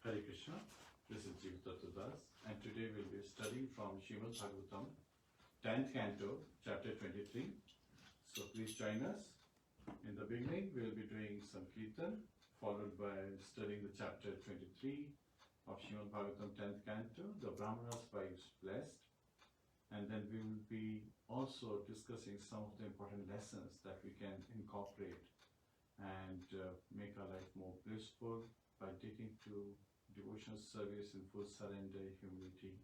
Hare Krishna, this is Jiva and today we'll be studying from Śrīmad-Bhāgavatam, 10th canto, chapter 23. So please join us. In the beginning, we'll be doing some kirtan, followed by studying the chapter 23 of Śrīmad-Bhāgavatam, 10th canto, The Brāhmaṇas by blessed. And then we will be also discussing some of the important lessons that we can incorporate and make our life more blissful by taking to devotional service in full surrender, humility,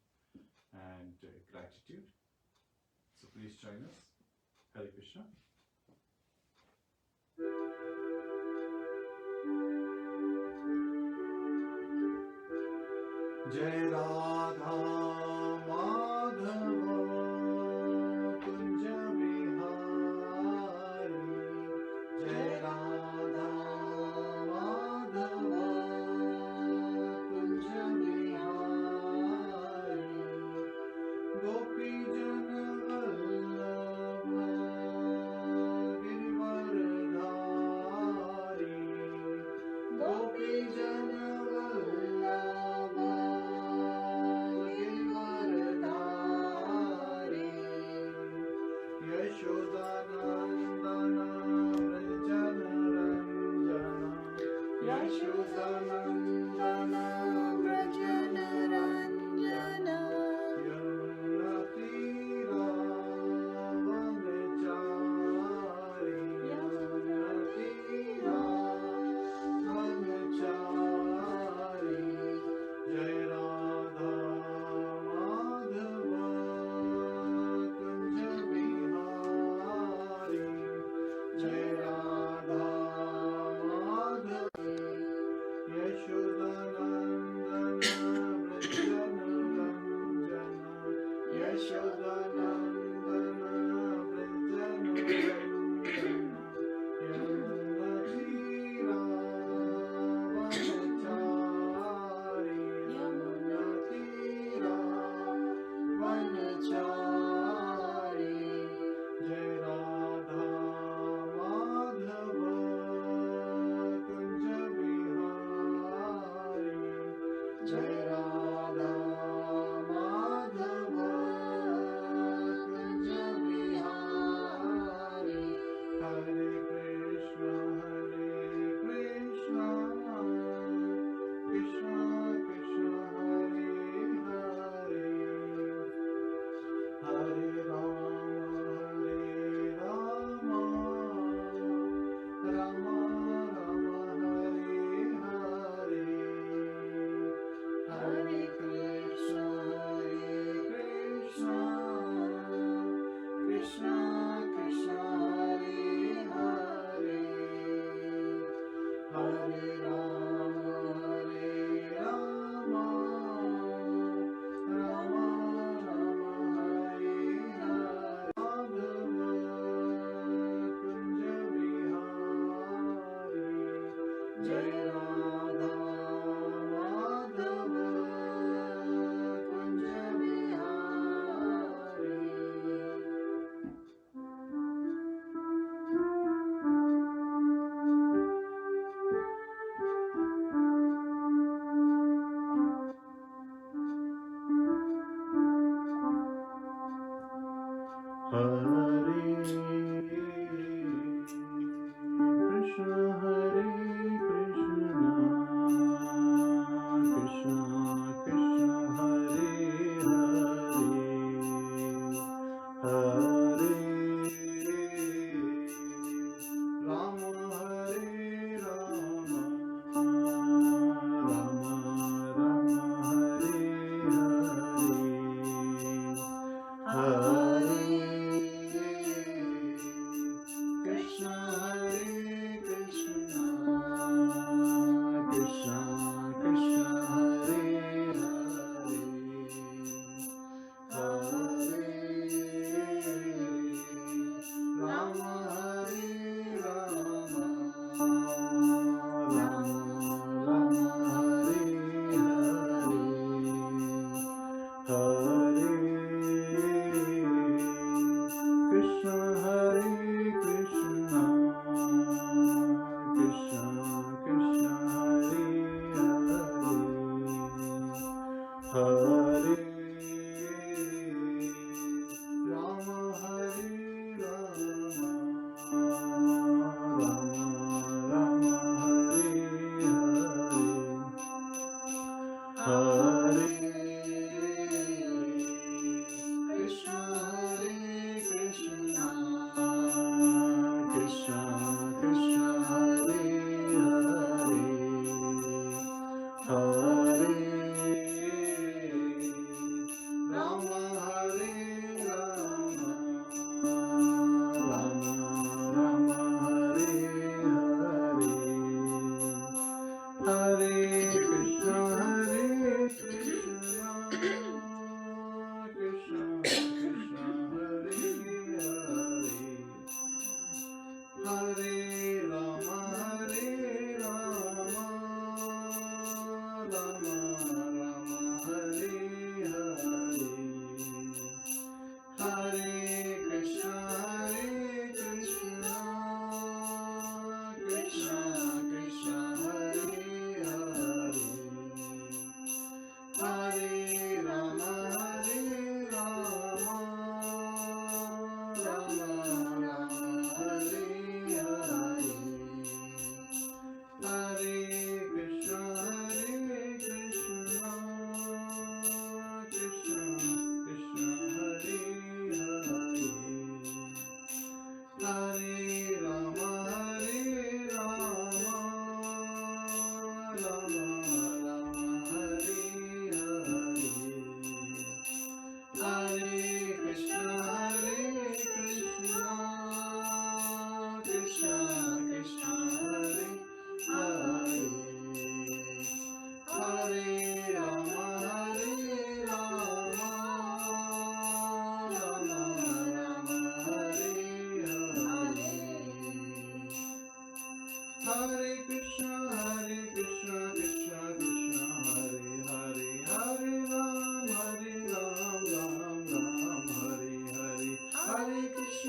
and gratitude. So please join us. Hare Krishna. Jai Radha Madhava Kunja Bihari, Jai Radha Madhava Kunja Bihari, Gopi Jana Vallabha Girivaradhari, Gopi Jana Vallabha Girivaradhari, Yashodanandana Vrajana Ranjana, Yashodanandana Vrajana Ranjana, Yamuna Tira Vanachari, Yamuna Tira Vanachari, Jai Radha Madhava Kunja Bihari, Jai Radha Madhava Yashodanandana Vrajana Ranjana, Yashodanandana Vrajana Ranjana, Yamuna Tira Vanachari, Yamuna Tira Vanachari, Jai Radha Madhava Kunja Bihari, Jai Radha Madhava Kunja Bihari, Hare Krishna, Krishna Krishna, Hare Hare, Hare Rama, Rama Rama, Hare Hare, Hare Hare Rama, Hare Rama, Rama Rama, Hare Hare. Hare Krishna, Krishna Krishna, Hare Hare, Hare Rama, Hare Rama, Rama Rama, Hare Hare. Hare Krishna, Krishna Krishna, Hare Hare, Hare Rama, Rama Rama, Hare Hare. Hare Krishna, Krishna Krishna, Hare Hare, Hare Rama, Rama Rama, Hare Hare. Hare Krishna, Krishna Krishna, Hare Hare, Hare Rama, Rama Hare Hare. Hare Krishna, Krishna Krishna, Hare Hare, Hare Rama, Rama Hare Hare. Hare Krishna, Krishna Krishna, Hare Hare, Hare Ram, Ram Hare Hare. Hare Krishna, Krishna Krishna, Hare Hare, Hare Ram, Ram Hare Hare. Hare Krishna,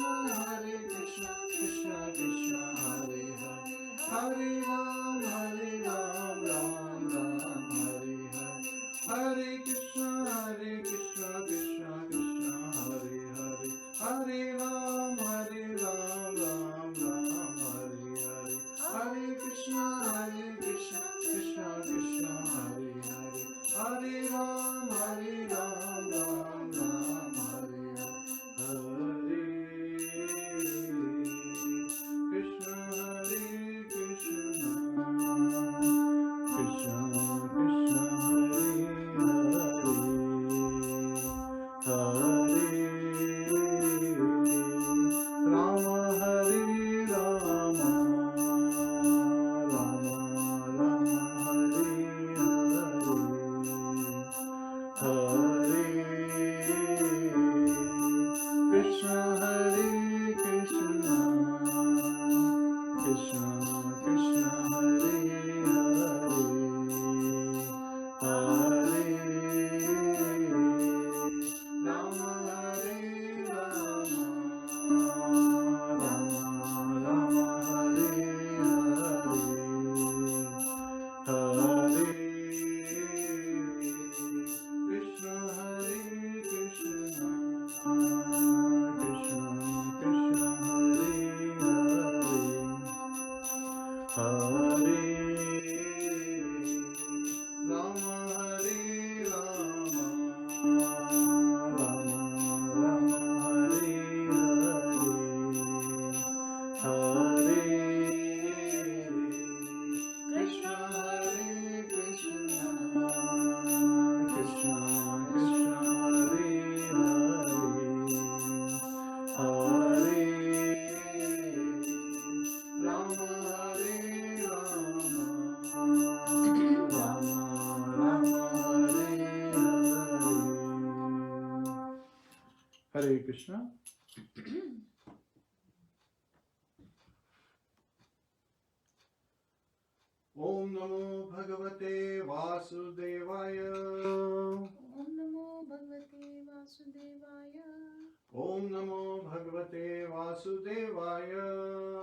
Krishna Krishna, Hare Hare, Hare Ram, Ram Hare Hare. Hare Krishna, Krishna Krishna, Hare Hare, Hare Ram, Ram Hare Hare. Hare Krishna, Krishna Krishna Krishna, Hare Hare, Hare Rama, Hare Rama, Rama Hare Hare, Hare Krishna, Krishna Krishna Krishna, Hare Hare, Hare Rama, Hare Rama, Rama Hare Hare, Hare Krishna, Krishna Krishna Krishna, Hare Hare, Hare Rama, Hare Rama, Rama Hare Hare, Hare Krishna, Krishna Krishna Krishna, Hare Hare, Hare Rama, Hare Rama, Rama Hare Hare. Hare Krishna. Om Namo Bhagavate Vasudevaya. Om Namo Bhagavate Vasudevaya. Om Namo Bhagavate Vasudevaya.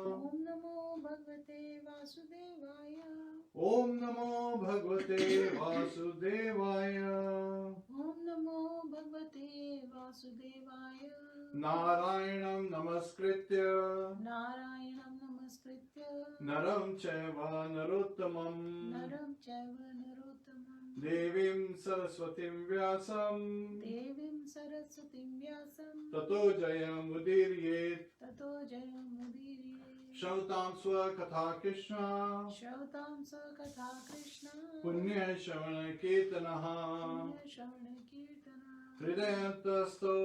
Om Namo Bhagavate Vasudevaya. Om Namo Bhagavate Vasudevaya. Vasudevaya Narayanam Namaskritya Narayanam Namaskritya Naram Chaiva Narottamam Naram Chaiva Narottamam Devim Saraswatim Vyasam Devim Saraswatim Vyasam Tato Jayam Udiryet Tato Jayam Mudiri Shautam Swakatha Krishna Shautam Sakatha Krishna Punya Shavana Ketanaha Punya Shravana Kirtana Hridayantasto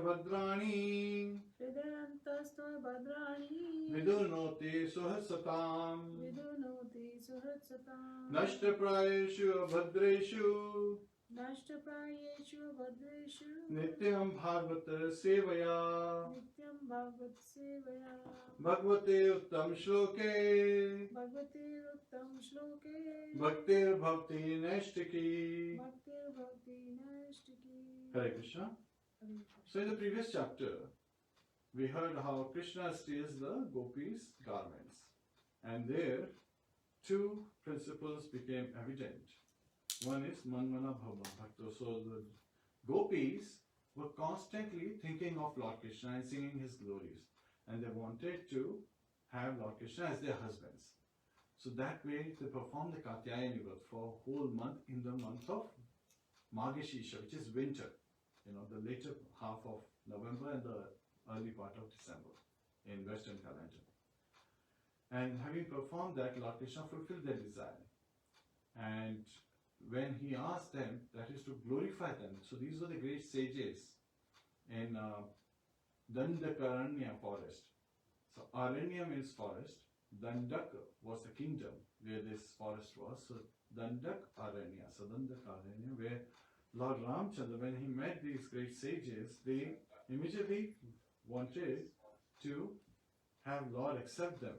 Bhadrani Hridayantasto Bhadrani Vidunoti Suhasatam Vidunoti Suhatsatam Nashtaprayeshu Bhadreshu Nashtaprayeshu Bhadreshu Nityam Bhagavata Sevaya Nityam Bhagavata Sevaya Bhagavate Uttam Shloke Bhagavate Uttam Shloke Bhaktir Bhakti Nashtiki. Bhaktir Bhakti Nashtiki Hare Krishna. So in the previous chapter, we heard how Krishna steals the gopis' garments. And there, two principles became evident. One is Manmana Bhava Bhakta. So the gopis were constantly thinking of Lord Krishna and singing his glories. And they wanted to have Lord Krishna as their husbands. So that way they performed the Katyayani Vrat for a whole month in the month of Maghashisha, which is winter. You know, the later half of November and the early part of December in Western calendar. And having performed that, Lord Krishna fulfilled their desire. And when he asked them, that is to glorify them. So these were the great sages in Dandakaranya forest. So Aranya means forest. Dandak was the kingdom where this forest was. So Dandak Aranya. So Dandak Aranya, where Lord Ramchandra, when he met these great sages, they immediately wanted to have Lord accept them.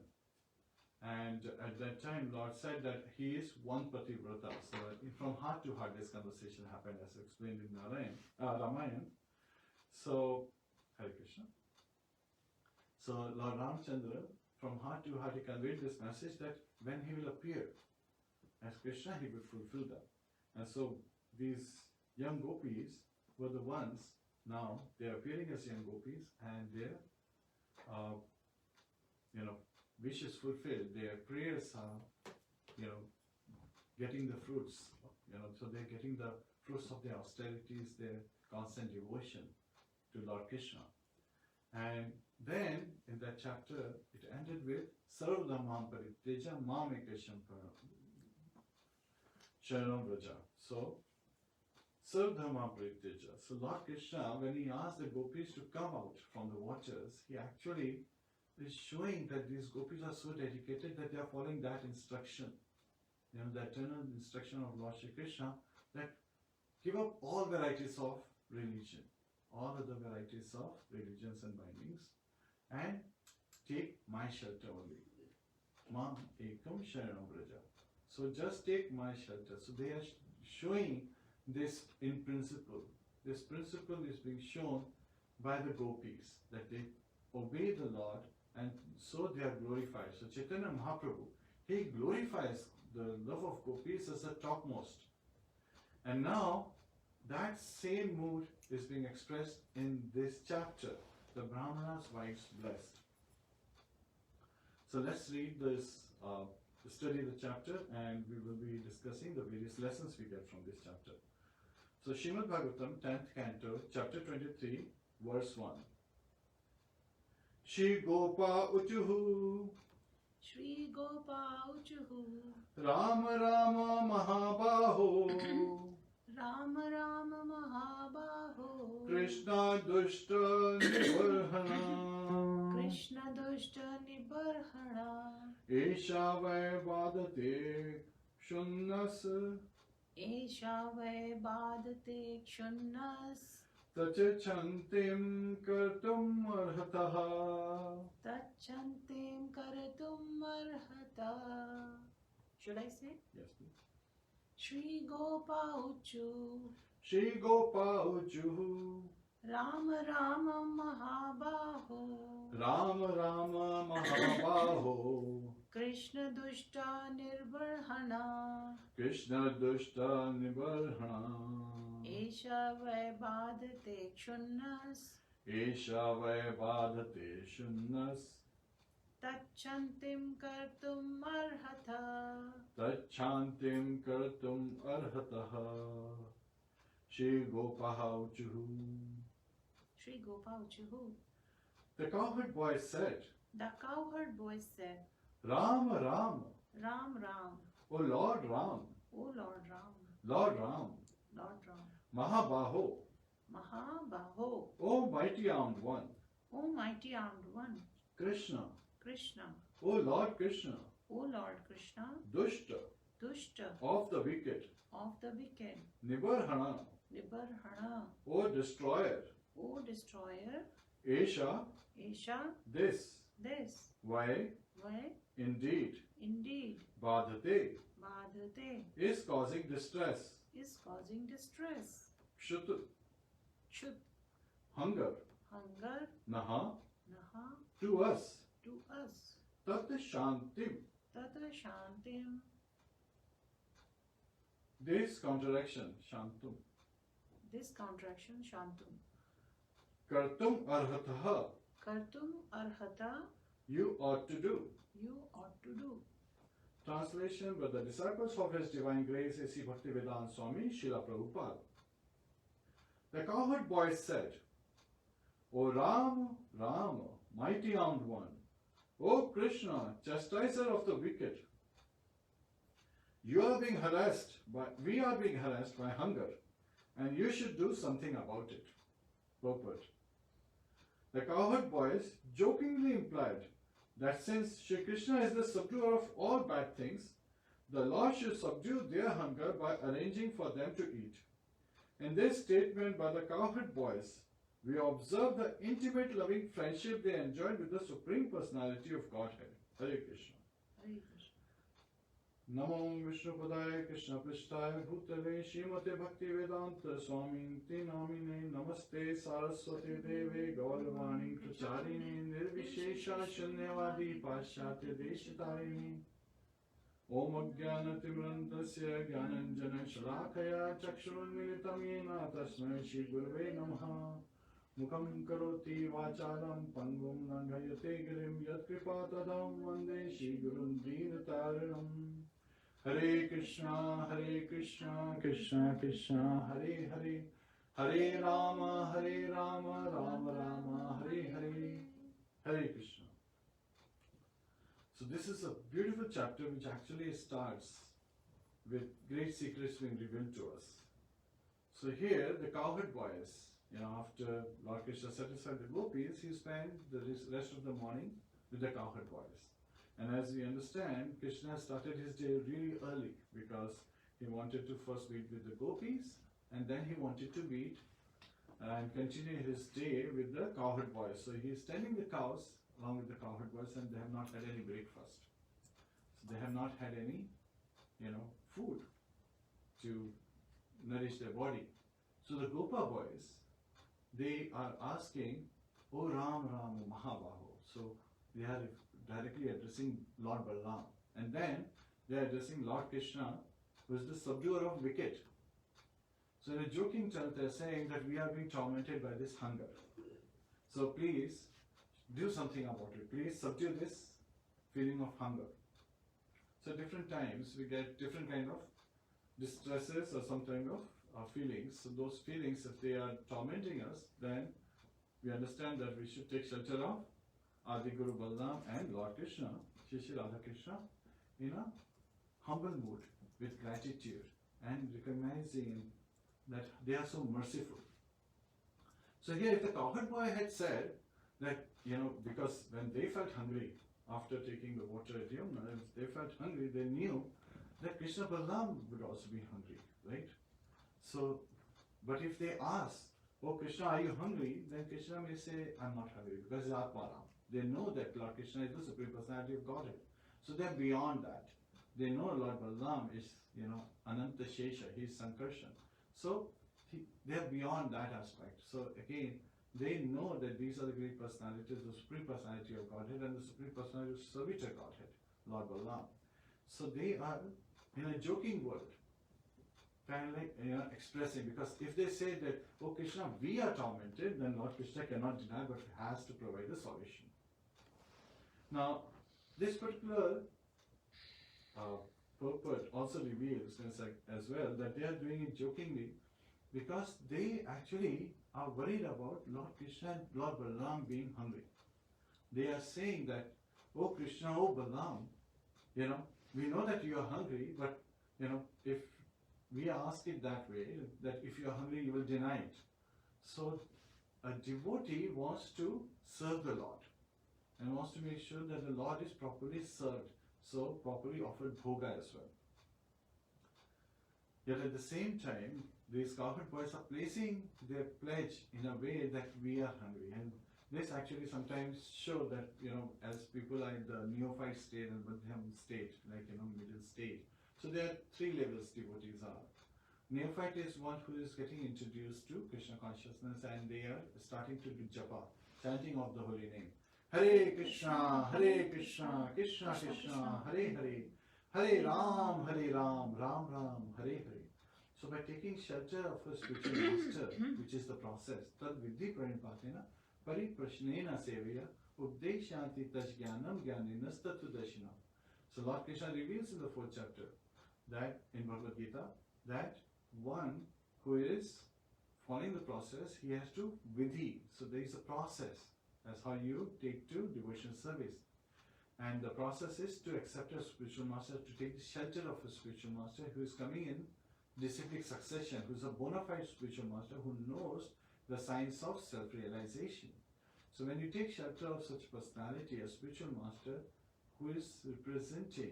And at that time, Lord said that he is one Pativrata. So from heart to heart, this conversation happened as explained in Ramayana. So, Hare Krishna. So Lord Ramchandra, from heart to heart, he conveyed this message that when he will appear as Krishna, he will fulfill them. And so these young gopis were the ones, now they are appearing as young gopis and their wishes fulfilled, their prayers are getting the fruits, so they're getting the fruits of their austerities, their constant devotion to Lord Krishna. And then in that chapter it ended with Sarvadhamam Paritteja Mam Ekesham Sharanam Vraja. So Sarvadhamam Paritteja. So Lord Krishna, when he asked the gopis to come out from the waters, he actually is showing that these gopis are so dedicated that they are following that instruction, the eternal instruction of Lord Shri Krishna, that give up all varieties of religion, all other varieties of religions and bindings, and take my shelter only. Mam ekam sharanam vraja. So just take my shelter. So they are showing this in principle. This principle is being shown by the gopis, that they obey the Lord and so they are glorified. So Chaitanya Mahaprabhu, he glorifies the love of gopis as the topmost. And now that same mood is being expressed in this chapter, the Brāhmaṇas wives blessed. So let's read this, study the chapter, and we will be discussing the various lessons we get from this chapter. So Śrīmad-Bhāgavatam, 10th canto, chapter 23, verse 1. Shri Gopa Uchuhu Shri Gopa Uchuhu Rama Rama Mahabaho Rama Rama Mahabaho Krishna Dushta Nibarhana Krishna Dushta Nibarhana Esha Vai Vadate Shunnas Esha Vai Badate Kshunnas Tachachantim Kartum Arhataha. Tachantim Karatum Arhata. Should I say? Yes, please. Shri Gopa Uchu Shri Gopa Uchu Rama Rama Mahabaho Rama Rama Mahabaho Krishna Dushta Nirbarhana. Krishna Dushta Nibarhana. Esha Vaibhadate Kshunnas. Esha Vaibhadate Shunnas. Tachantim Kartum Arhatha. Tachantim Kartum Arhataha. Shri Gopaha Uchuhu. Shri Gopa Uchuhu. The cowherd boy said, The cowherd boy said, Ram Ram, Ram Ram, O Lord Ram, O Lord Ram, Lord Ram, Lord Ram, Mahabaho, Mahabaho, O mighty armed one, O mighty armed one, Krishna, Krishna, O Lord Krishna, O Lord Krishna, Dushta, Dushta, of the wicked, of the wicked, Nibarhana, Nibarhana, O destroyer, O destroyer, Esha, Esha, this, this, why, indeed, indeed, Badhate, Badhate, is causing distress, is causing distress, Shutu, Chut, hunger, hunger, Naha, Naha, to us, to us, Tat Shantim. Tata Shantim. This counteraction, Shantum, This contraction, Shantum. Kartum Arhataha, Kartum Arhata, you ought to do. you ought to do. Translation by the disciples of His Divine Grace A.C. Bhaktivedanta Swami Srila Prabhupada. The cowherd boy said, O Ram, Ram, mighty armed one, O Krishna, chastiser of the wicked, we are being harassed by hunger, and you should do something about it. Purport. The cowherd boys jokingly implied that since Shri Krishna is the subduer of all bad things, the Lord should subdue their hunger by arranging for them to eat. In this statement by the cowherd boys, we observe the intimate loving friendship they enjoyed with the Supreme Personality of Godhead. Hare Krishna. Hare Krishna. Namo Vishnupadaya Krishna Prishtaya Bhutale Śrīmate Bhaktivedanta Swaminti Namine Namaste Saraswati Deve Gauravani Pracharine Nirvishesha Shunyavadi Paschatya Deshitarine Om Ajnana Timrantasya Gyananjana Shalakaya Chakshurunmilitam Yena Tasmai Shri Gurave Namaha Mukam Karoti Vacharam Pangum Nangayate Girim Yatkripa Tadam Vande Shri Gurun Dīnatarinam Hare Krishna, Krishna Krishna, Hare Hare, Hare Rama, Rama Rama, Hare Hare, Hare Krishna. So this is a beautiful chapter which actually starts with great secrets being revealed to us. So here the cowherd boys, after Lord Krishna satisfied the gopis, he spent the rest of the morning with the cowherd boys. And as we understand, Krishna started his day really early because he wanted to first meet with the gopis and then he wanted to meet and continue his day with the cowherd boys. So he is tending the cows along with the cowherd boys and they have not had any breakfast. So they have not had any, food to nourish their body. So the Gopa boys, they are asking, O Ram Ram Mahabaho. So they are directly addressing Lord Balaram. And then they are addressing Lord Krishna, who is the subduer of wicked. So in a joking tone, they are saying that we are being tormented by this hunger. So please do something about it. Please subdue this feeling of hunger. So different times we get different kind of distresses or some kind of feelings. So those feelings, if they are tormenting us, then we understand that we should take shelter of Adi Guru Balaram and Lord Krishna, Shri Radha Krishna, in a humble mood with gratitude and recognizing that they are so merciful. So here if the cowherd boy had said that, because when they felt hungry after taking the water at Yamuna, they felt hungry, they knew that Krishna Balaram would also be hungry, right? So, but if they ask, oh Krishna, are you hungry? Then Krishna may say, I'm not hungry because it's Atmaram. They know that Lord Krishna is the Supreme Personality of Godhead. So they're beyond that. They know Lord Balaram is, Ananta Shesha, he is Sankarshan. So they're beyond that aspect. So again, they know that these are the great personalities, the Supreme Personality of Godhead and the Supreme Personality of Savita Godhead, Lord Balaram. So they are in a joking world, kind of like, expressing, because if they say that, oh Krishna, we are tormented, then Lord Krishna cannot deny but has to provide the solution. Now, this particular purport also reveals as well that they are doing it jokingly because they actually are worried about Lord Krishna and Lord Balaram being hungry. They are saying that, oh Krishna, oh Balaram, we know that you are hungry, but if we ask it that way, that if you are hungry, you will deny it. So a devotee wants to serve the Lord and wants to make sure that the Lord is properly served, so properly offered bhoga as well. Yet at the same time, these cowherd boys are placing their pledge in a way that we are hungry. And this actually sometimes show that, as people are in the neophyte state and Madhyam state, like, middle state. So there are three levels devotees are. Neophyte is one who is getting introduced to Krishna consciousness and they are starting to do japa, chanting of the holy name. Hare Krishna, Krishna Krishna, Hare Hare, Hare Ram, Ram Ram, Hare Hare. So by taking shelter of a spiritual master, which is the process, tad vidhi pranipatena, pariprashnena sevaya, updeshanti tajjnanam jnaninas tattva. So Lord Krishna reveals in the 4th chapter that in Bhagavad Gita, that one who is following the process, he has to vidhi. So there is a process. That's how you take to devotional service. And the process is to accept a spiritual master, to take the shelter of a spiritual master who is coming in disciplic succession, who is a bona fide spiritual master who knows the science of self-realization. So when you take shelter of such personality, a spiritual master who is representing,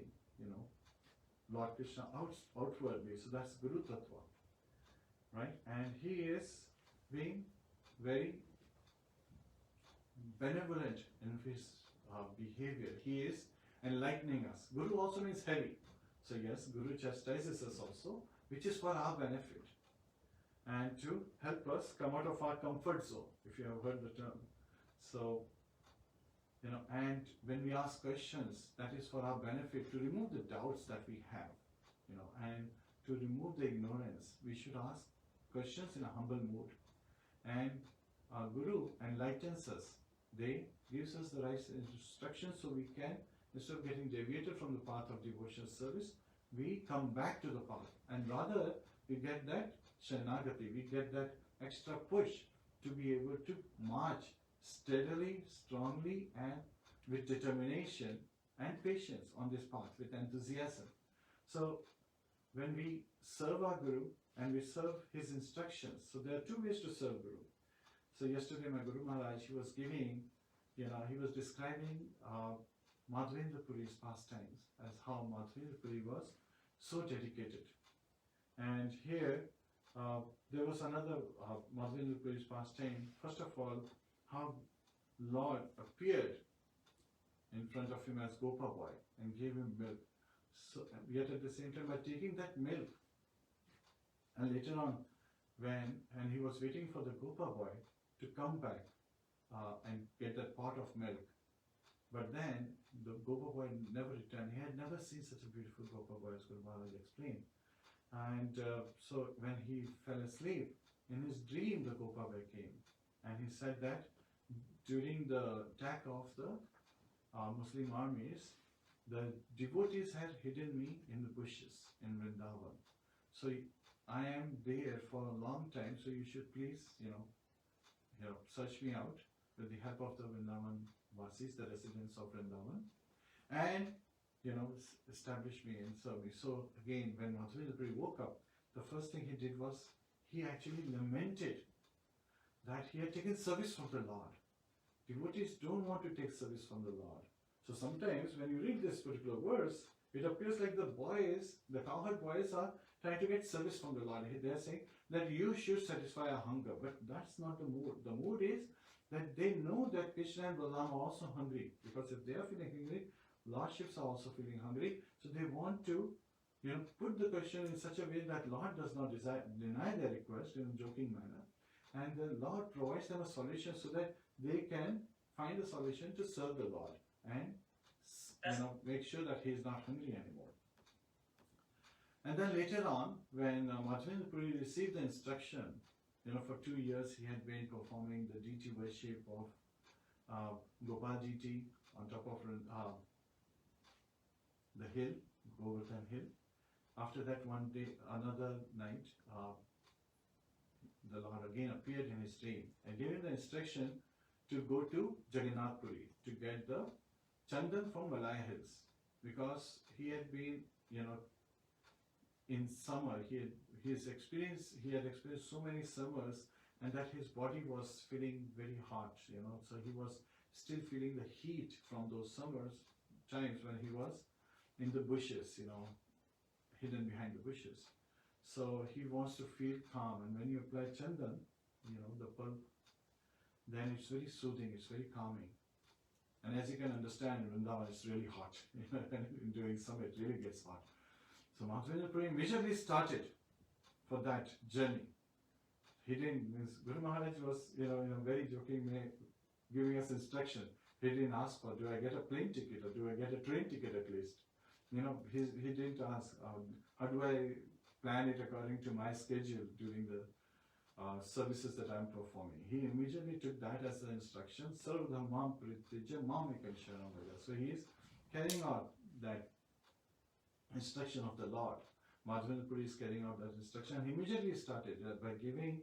Lord Krishna outwardly, so that's Guru Tattva, right? And he is being very benevolent in his behavior. He is enlightening us. Guru also means heavy. So yes, Guru chastises us also, which is for our benefit and to help us come out of our comfort zone, if you have heard the term. So, and when we ask questions, that is for our benefit, to remove the doubts that we have, and to remove the ignorance. We should ask questions in a humble mood. And our Guru enlightens us. They gives us the right instructions so we can, instead of getting deviated from the path of devotional service, we come back to the path. And rather, we get that Sharanagati, we get that extra push to be able to march steadily, strongly, and with determination and patience on this path, with enthusiasm. So, when we serve our Guru and we serve his instructions, so there are two ways to serve Guru. So yesterday my Guru Maharaj, he was giving, he was describing Madhavendra Puri's pastimes, as how Madhavendra Puri was so dedicated. And here, there was another Madhavendra Puri's pastime. First of all, how Lord appeared in front of him as Gopa boy and gave him milk. So, yet at the same time, by taking that milk, and later on, and he was waiting for the Gopa boy to come back and get that pot of milk. But then the Gopa boy never returned. He had never seen such a beautiful Gopa boy, as Guru Maharaj explained. And so when he fell asleep, in his dream the Gopa boy came. And he said that during the attack of the Muslim armies, the devotees had hidden me in the bushes in Vrindavan. So I am there for a long time, so you should please, search me out with the help of the Vrindavan Vasis, the residents of Vrindavan, and, establish me and serve me. So again, when Madhavendra Puri woke up, the first thing he did was, he actually lamented that he had taken service from the Lord. Devotees don't want to take service from the Lord. So sometimes when you read this particular verse, it appears like the cowherd boys are trying to get service from the Lord. They are saying that you should satisfy our hunger, but that's not the mood. The mood is that they know that Krishna and Balaram are also hungry, because if they are feeling hungry, Lordships are also feeling hungry. So they want to, put the question in such a way that Lord does not deny their request in a joking manner, and the Lord provides them a solution so that they can find a solution to serve the Lord and make sure that he is not hungry anymore. And then later on, when Madhavendra Puri received the instruction, for 2 years he had been performing the deity worship of Gopal deity on top of the hill, Govardhan hill. After that, one day, another night, the Lord again appeared in his dream and gave him the instruction to go to Jagannath Puri to get the Chandan from Malaya hills, because he had been, in summer, he had experienced so many summers, and that his body was feeling very hot, so he was still feeling the heat from those summers times when he was in the bushes, hidden behind the bushes. So he wants to feel calm, and when you apply Chandan, the pulp, then it's very soothing, it's very calming. And as you can understand, in Vrindavan it's really hot. During summer it really gets hot. So Madhavendra Puri immediately started for that journey. He didn't, Guru Maharaj was, very joking, giving us instruction. He didn't ask for, do I get a plane ticket or do I get a train ticket at least? He didn't ask, how do I plan it according to my schedule during the services that I'm performing. He immediately took that as the instruction. Sarvadharmam Parityaja Mamekam Sharanam Vraja. So he is carrying out that instruction of the Lord. Madhavendra Puri is carrying out that instruction. He immediately started by giving,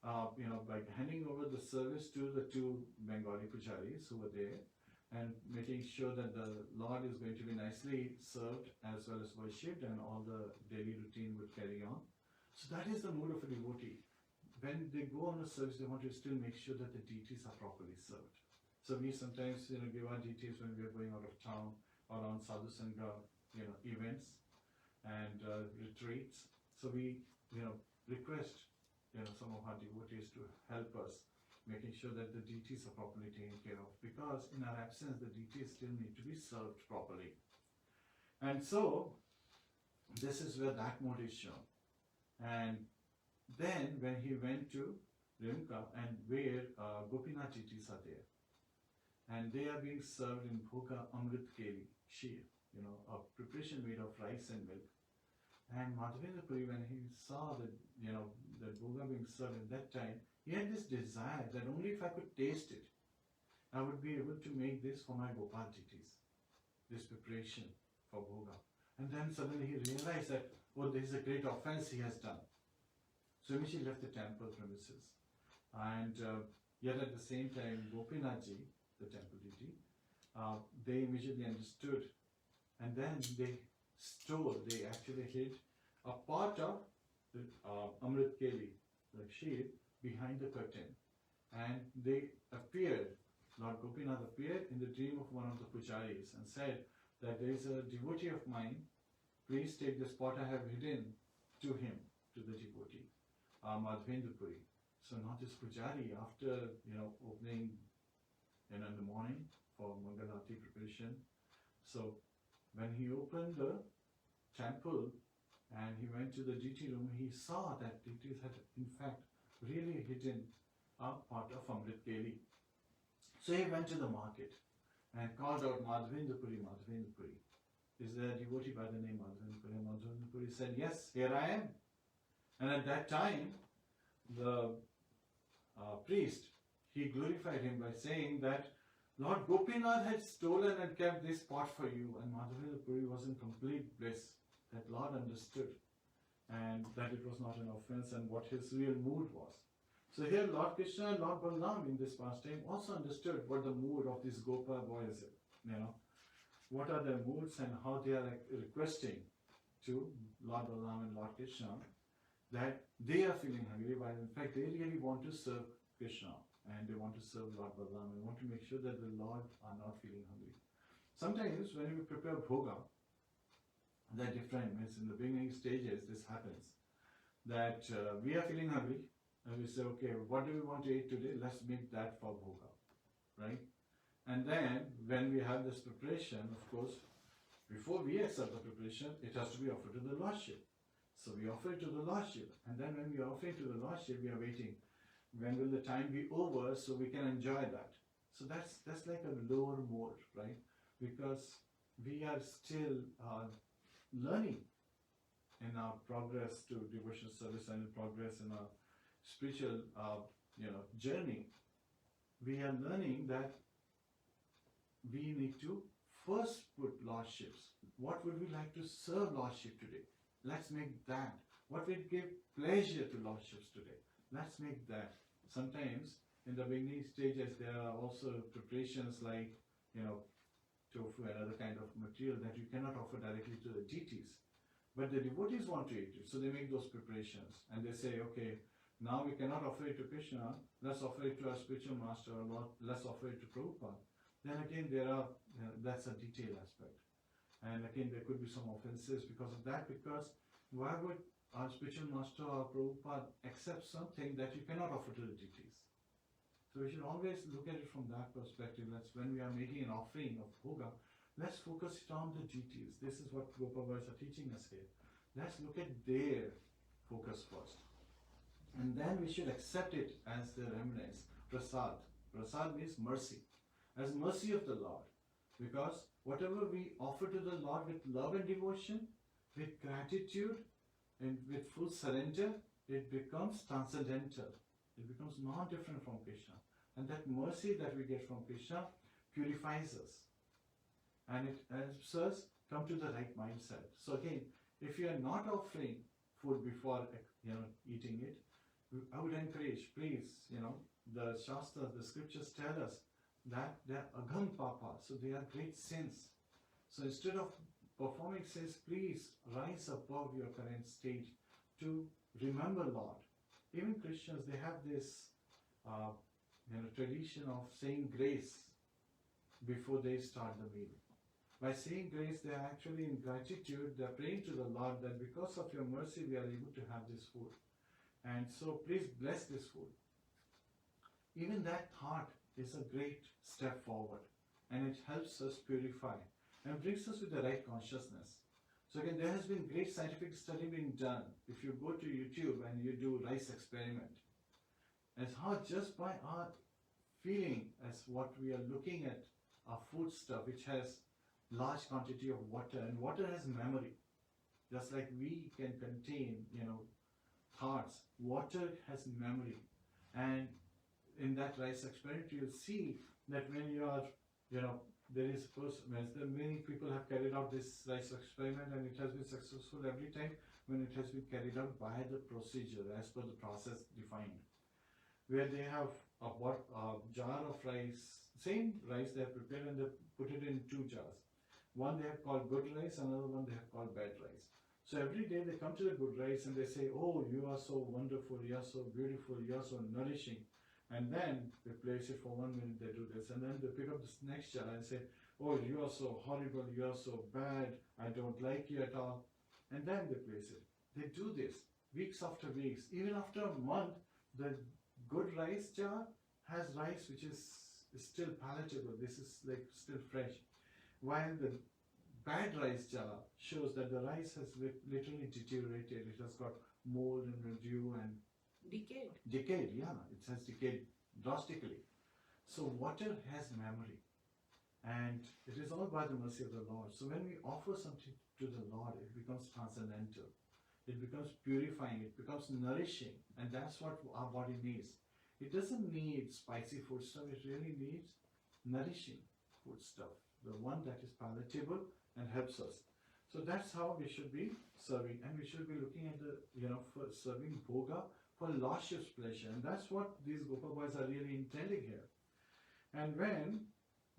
by handing over the service to the 2 Bengali pujaris who were there, and making sure that the Lord is going to be nicely served as well as worshipped, and all the daily routine would carry on. So that is the mood of a devotee. When they go on a service, they want to still make sure that the deities are properly served. So we sometimes, give our deities when we are going out of town or on sadhu sangha, events and retreats. So we, request, some of our devotees to help us, making sure that the deities are properly taken care of, because in our absence, the deities still need to be served properly. And so, this is where that mode is shown. And then, when he went to Rimka, and where Gopinath deities are there, and they are being served in Bhoga Amrit Keli, Sheer, a preparation made of rice and milk. And Madhavendra Puri, when he saw that, that Bhoga being served at that time, he had this desire that only if I could taste it, I would be able to make this for my Gopal deities, this preparation for Bhoga. And then suddenly he realized that, oh, this is a great offense he has done. So immediately left the temple premises. And yet at the same time, Gopinathji, the temple deity, they immediately understood. And then they actually hid a part of the Amrit Keli, the sheep, behind the curtain. And they appeared, Lord Gopinath appeared in the dream of one of the pujaris and said that there is a devotee of mine, please take the spot I have hidden to him, to the devotee, Madhavendra Puri. So now this pujari, after opening in the morning for Mangalarti preparation, so when he opened the temple and he went to the deity room, he saw that deities had in fact really hidden a part of Amrit Keli. So he went to the market and called out, Madhavendra Puri, Madhavendra Puri. Is there a devotee by the name Madhavendra Puri? Madhavendra Puri said, yes, here I am. And at that time, the priest, he glorified him by saying that Lord Gopinath had stolen and kept this pot for you, and Madhavendra Puri was in complete bliss that Lord understood and that it was not an offense and what his real mood was. So here Lord Krishna and Lord Balaram in this pastime also understood what the mood of these Gopa boys is, what are their moods and how they are requesting to Lord Balaram and Lord Krishna that they are feeling hungry, while in fact they really want to serve Krishna and they want to serve Lord Balaram and want to make sure that the Lord are not feeling hungry. Sometimes when we prepare bhoga, there are different means in the beginning stages this happens, that we are feeling hungry and we say, okay, what do we want to eat today? Let's make that for bhoga, right? And then when we have this preparation, of course, before we accept the preparation, it has to be offered to the Lordship. So we offer it to the Lordship, and then when we offer it to the Lordship, we are waiting. When will the time be over so we can enjoy that? So that's like a lower mode, right? Because we are still learning in our progress to devotional service and in progress in our spiritual journey. We are learning that we need to first put Lordships. What would we like to serve Lordship today? Let's make that. What will give pleasure to Lordships today? Let's make that. Sometimes in the beginning stages there are also preparations like, tofu and other kind of material that you cannot offer directly to the deities. But the devotees want to eat it, so they make those preparations and they say, okay, now we cannot offer it to Krishna, let's offer it to our spiritual master, or let's offer it to Prabhupada. Then again that's a detail aspect. And again there could be some offenses because of that, because why would our spiritual master or Prabhupada accept something that you cannot offer to the deities? So we should always look at it from that perspective. That's when we are making an offering of bhoga, let's focus it on the deities. This is what Gopavas are teaching us here. Let's look at their focus first. And then we should accept it as the remnants, prasad. Prasad means mercy, as mercy of the Lord. Because whatever we offer to the Lord with love and devotion, with gratitude and with full surrender, it becomes transcendental. It becomes non-different from Krishna. And that mercy that we get from Krishna purifies us. And it helps us come to the right mindset. So again, if you are not offering food before eating it, I would encourage, please, the Shastras, the scriptures tell us that they are agam papa, so they are great sins. So instead of performing sins, please rise above your current state to remember Lord. Even Christians, they have this tradition of saying grace before they start the meal. By saying grace, they are actually in gratitude, they are praying to the Lord that because of your mercy we are able to have this food. And so please bless this food. Even that thought is a great step forward, and it helps us purify and brings us with the right consciousness. So again, there has been great scientific study being done. If you go to YouTube and you do rice experiment, as how just by our feeling as what we are looking at, our food stuff which has large quantity of water, and water has memory. Just like we can contain, thoughts, water has memory. And in that rice experiment, you'll see that when you are, there is a person, many people have carried out this rice experiment, and it has been successful every time when it has been carried out by the procedure as per the process defined. Where they have a jar of rice, same rice they have prepared, and they put it in two jars. One they have called good rice, another one they have called bad rice. So every day they come to the good rice and they say, oh, you are so wonderful, you are so beautiful, you are so nourishing. And then they place it for 1 minute, they do this. And then they pick up this next jar and say, oh, you are so horrible, you are so bad, I don't like you at all. And then they place it. They do this weeks after weeks. Even after a month, the good rice jar has rice which is still palatable. This is like still fresh. While the bad rice jar shows that the rice has literally deteriorated. It has got mold and mildew and decayed, yeah, it has decayed drastically. So water has memory, and it is all by the mercy of the Lord. So when we offer something to the Lord, it becomes transcendental, it becomes purifying, it becomes nourishing, and that's what our body needs. It doesn't need spicy food stuff, it really needs nourishing food stuff, the one that is palatable and helps us. So that's how we should be serving, and we should be looking at the, for serving bhoga for Lordship's pleasure, and that's what these Gopal boys are really intending here. And when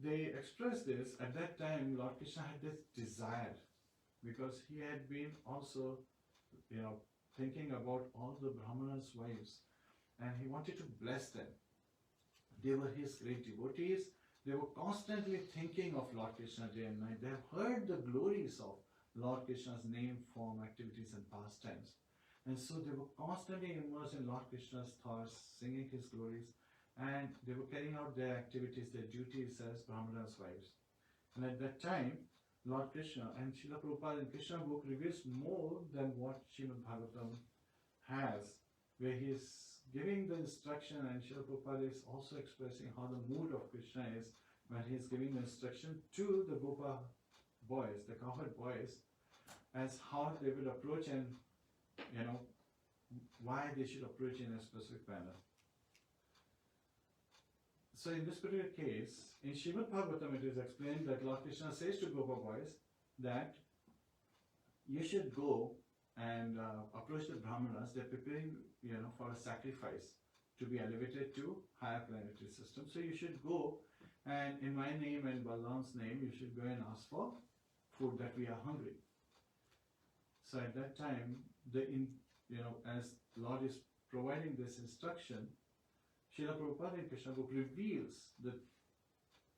they express this, at that time Lord Krishna had this desire, because he had been also, thinking about all the Brāhmaṇas' wives, and he wanted to bless them. They were his great devotees. They were constantly thinking of Lord Krishna day and night. They have heard the glories of Lord Krishna's name, form, activities and pastimes. And so they were constantly immersed in Lord Krishna's thoughts, singing his glories, and they were carrying out their activities, their duties as Brāhmaṇas' wives. And at that time, Lord Krishna and Srila Prabhupada in Krishna book reveals more than what Śrīmad-Bhāgavatam has, where he is giving the instruction, and Srila Prabhupada is also expressing how the mood of Krishna is when he is giving the instruction to the Gopa boys, the cowherd boys, as how they will approach and, why they should approach in a specific manner. So in this particular case, in Śrīmad-Bhāgavatam it is explained that Lord Krishna says to Gopa boys that you should go and approach the Brāhmaṇas. They're preparing, for a sacrifice to be elevated to higher planetary system. So you should go, and in my name and Balaram's name, you should go and ask for food, that we are hungry. So at that time, as Lord is providing this instruction, Srila Prabhupada in Krishna book reveals the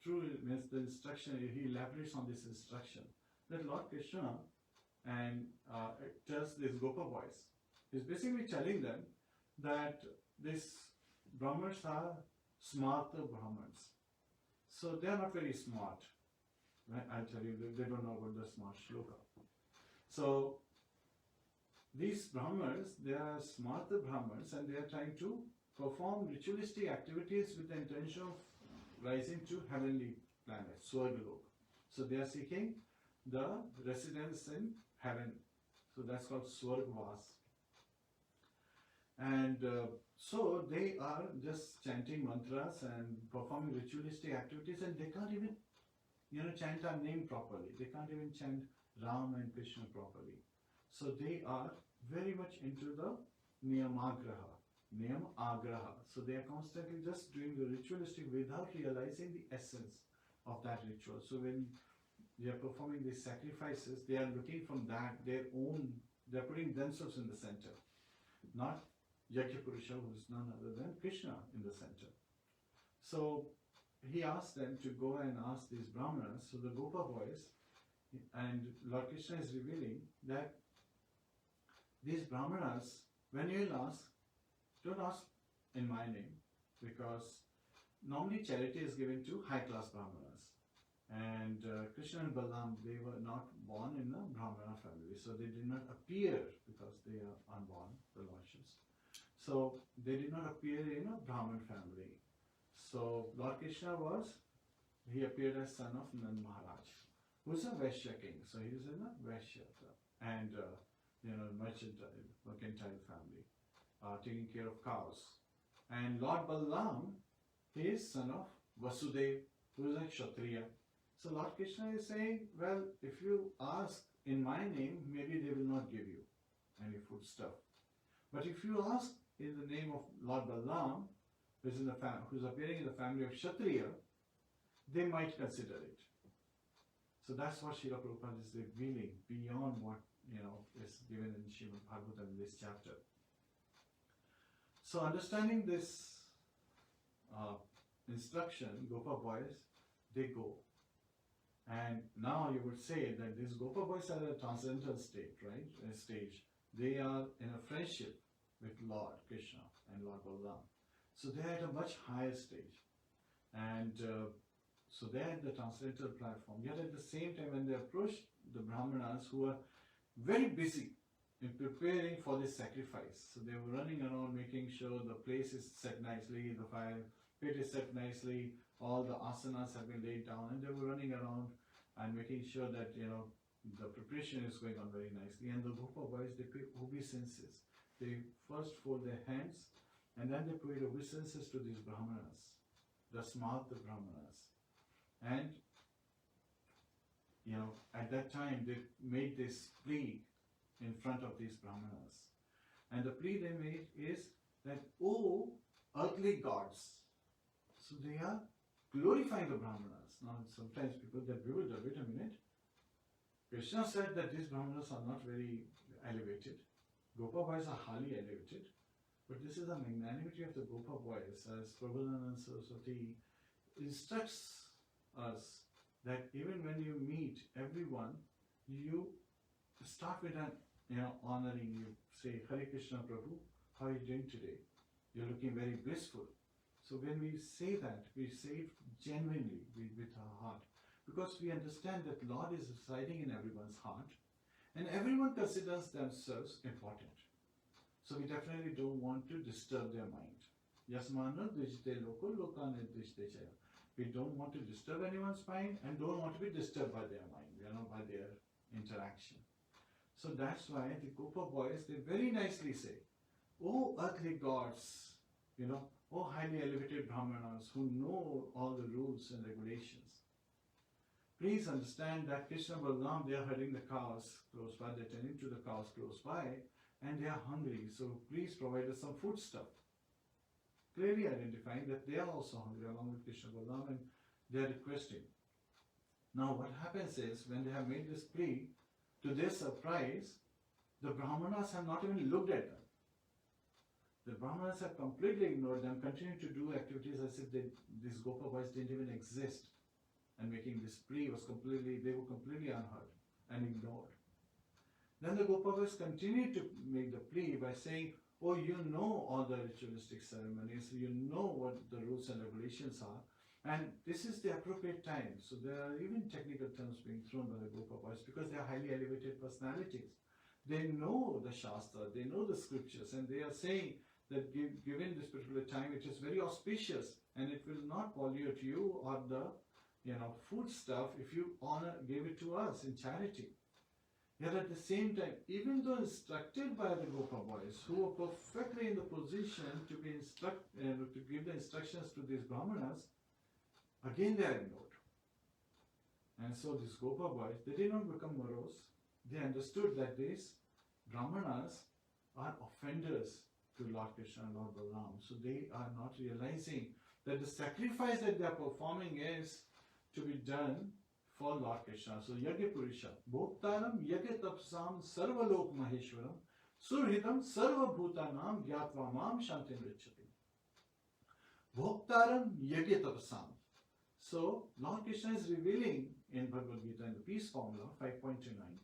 true means the instruction. He elaborates on this instruction that Lord Krishna and tells these Gopa boys. He's basically telling them that these Brahmanas are smarter Brahmanas. So they are not very smart. I'll tell you, they don't know about the smart shloka. So these Brahmanas, they are smarter Brahmanas, and they are trying to perform ritualistic activities with the intention of rising to heavenly planets, Swargalok. So they are seeking the residence in heaven. So that's called Swargvas. And so they are just chanting mantras and performing ritualistic activities, and they can't even, chant our name properly. They can't even chant Ram and Krishna properly. So they are very much into the Niyamagraha. So they are constantly just doing the ritualistic without realizing the essence of that ritual. So when they are performing these sacrifices, they are looking from that, they're putting themselves in the center. Not Yagyapurusha, who is none other than Krishna, in the center. So he asked them to go and ask these Brahmanas, so the Gopa boys, and Lord Krishna is revealing that these Brahmanas, when you will ask, don't ask in my name, because normally charity is given to high-class Brahmanas. And Krishna and Balaram, they were not born in a Brahmana family, so they did not appear, because they are unborn, the Lordships. So they did not appear in a Brahman family. So Lord Krishna he appeared as son of Nand Maharaj, who is a Vaishya king. So he is in a Vaishya and mercantile family, taking care of cows. And Lord Balaram, he is son of Vasudev, who is a Kshatriya. So Lord Krishna is saying, well, if you ask in my name, maybe they will not give you any food stuff. But if you ask in the name of Lord Balaram, who's appearing in the family of Kshatriya, they might consider it. So that's what Srila Prabhupada is revealing beyond what is given in Śrīmad-Bhāgavatam in this chapter. So understanding this instruction, Gopa boys, they go. And now you would say that these Gopa boys are at a transcendental state, right? A stage. They are in a friendship with Lord Krishna and Lord Balaram. So they are at a much higher stage. And so they are at the transcendental platform. Yet at the same time, when they approach the Brahmanas, who are very busy in preparing for this sacrifice. So they were running around making sure the place is set nicely, the fire pit is set nicely, all the asanas have been laid down, and they were running around and making sure that the preparation is going on very nicely. And the Gopa boys, they pay obeisances. They first fold their hands, and then they pay obeisances to these Brahmanas, the Śrīmad Brahmanas. And at that time they made this plea in front of these Brahmanas. And the plea they made is that, oh, earthly gods. So they are glorifying the Brahmanas. Now sometimes people get bewildered. Wait a minute. Krishna said that these Brahmanas are not very elevated. Gopa boys are highly elevated. But this is the magnanimity of the Gopa boys, as Prabhupada Saraswati instructs us that even when you meet everyone, you start with an honoring. You say, Hare Krishna Prabhu, how are you doing today? You're looking very blissful. So when we say that, we say it genuinely with our heart, because we understand that Lord is residing in everyone's heart, and everyone considers themselves important. So we definitely don't want to disturb their mind. Yasmana dvijite loko lokane dvijite chaya. We don't want to disturb anyone's mind and don't want to be disturbed by their mind, by their interaction. So that's why the Gopa boys, they very nicely say, "Oh earthly gods, oh highly elevated Brahmanas who know all the rules and regulations. Please understand that Krishna and Balaram, they are herding the cows close by, they're tending to the cows close by, and they are hungry, so please provide us some food stuff." Clearly identifying that they are also hungry along with Krishna and Balaram, and they are requesting. Now what happens is, when they have made this plea, to their surprise, the Brahmanas have not even looked at them. The Brahmanas have completely ignored them, continuing to do activities as if these Gopa boys didn't even exist. And making this plea they were completely unheard and ignored. Then the Gopa boys continued to make the plea by saying, "Oh, you know all the ritualistic ceremonies, you know what the rules and regulations are, and this is the appropriate time." So there are even technical terms being thrown by the Gopa boys because they are highly elevated personalities. They know the Shastra, they know the scriptures, and they are saying that given this particular time, it is very auspicious and it will not pollute you or the food stuff if you give it to us in charity. Yet at the same time, even though instructed by the Gopa boys, who were perfectly in the position to give the instructions to these Brahmanas, again they are ignored. And so these Gopa boys, they did not become morose. They understood that these Brahmanas are offenders to Lord Krishna and Lord Balaram. So they are not realizing that the sacrifice that they are performing is to be done for Lord Krishna. So Yagya Purisha, Bhoktaram Yagya Tapsam Sarvalok Maheshwaram Surhidam Sarva Bhutanam Gyatva Mam Shantim Richati. Bhoktaram Yagya Tapsam. So Lord Krishna is revealing in Bhagavad Gita in the Peace Formula 5.29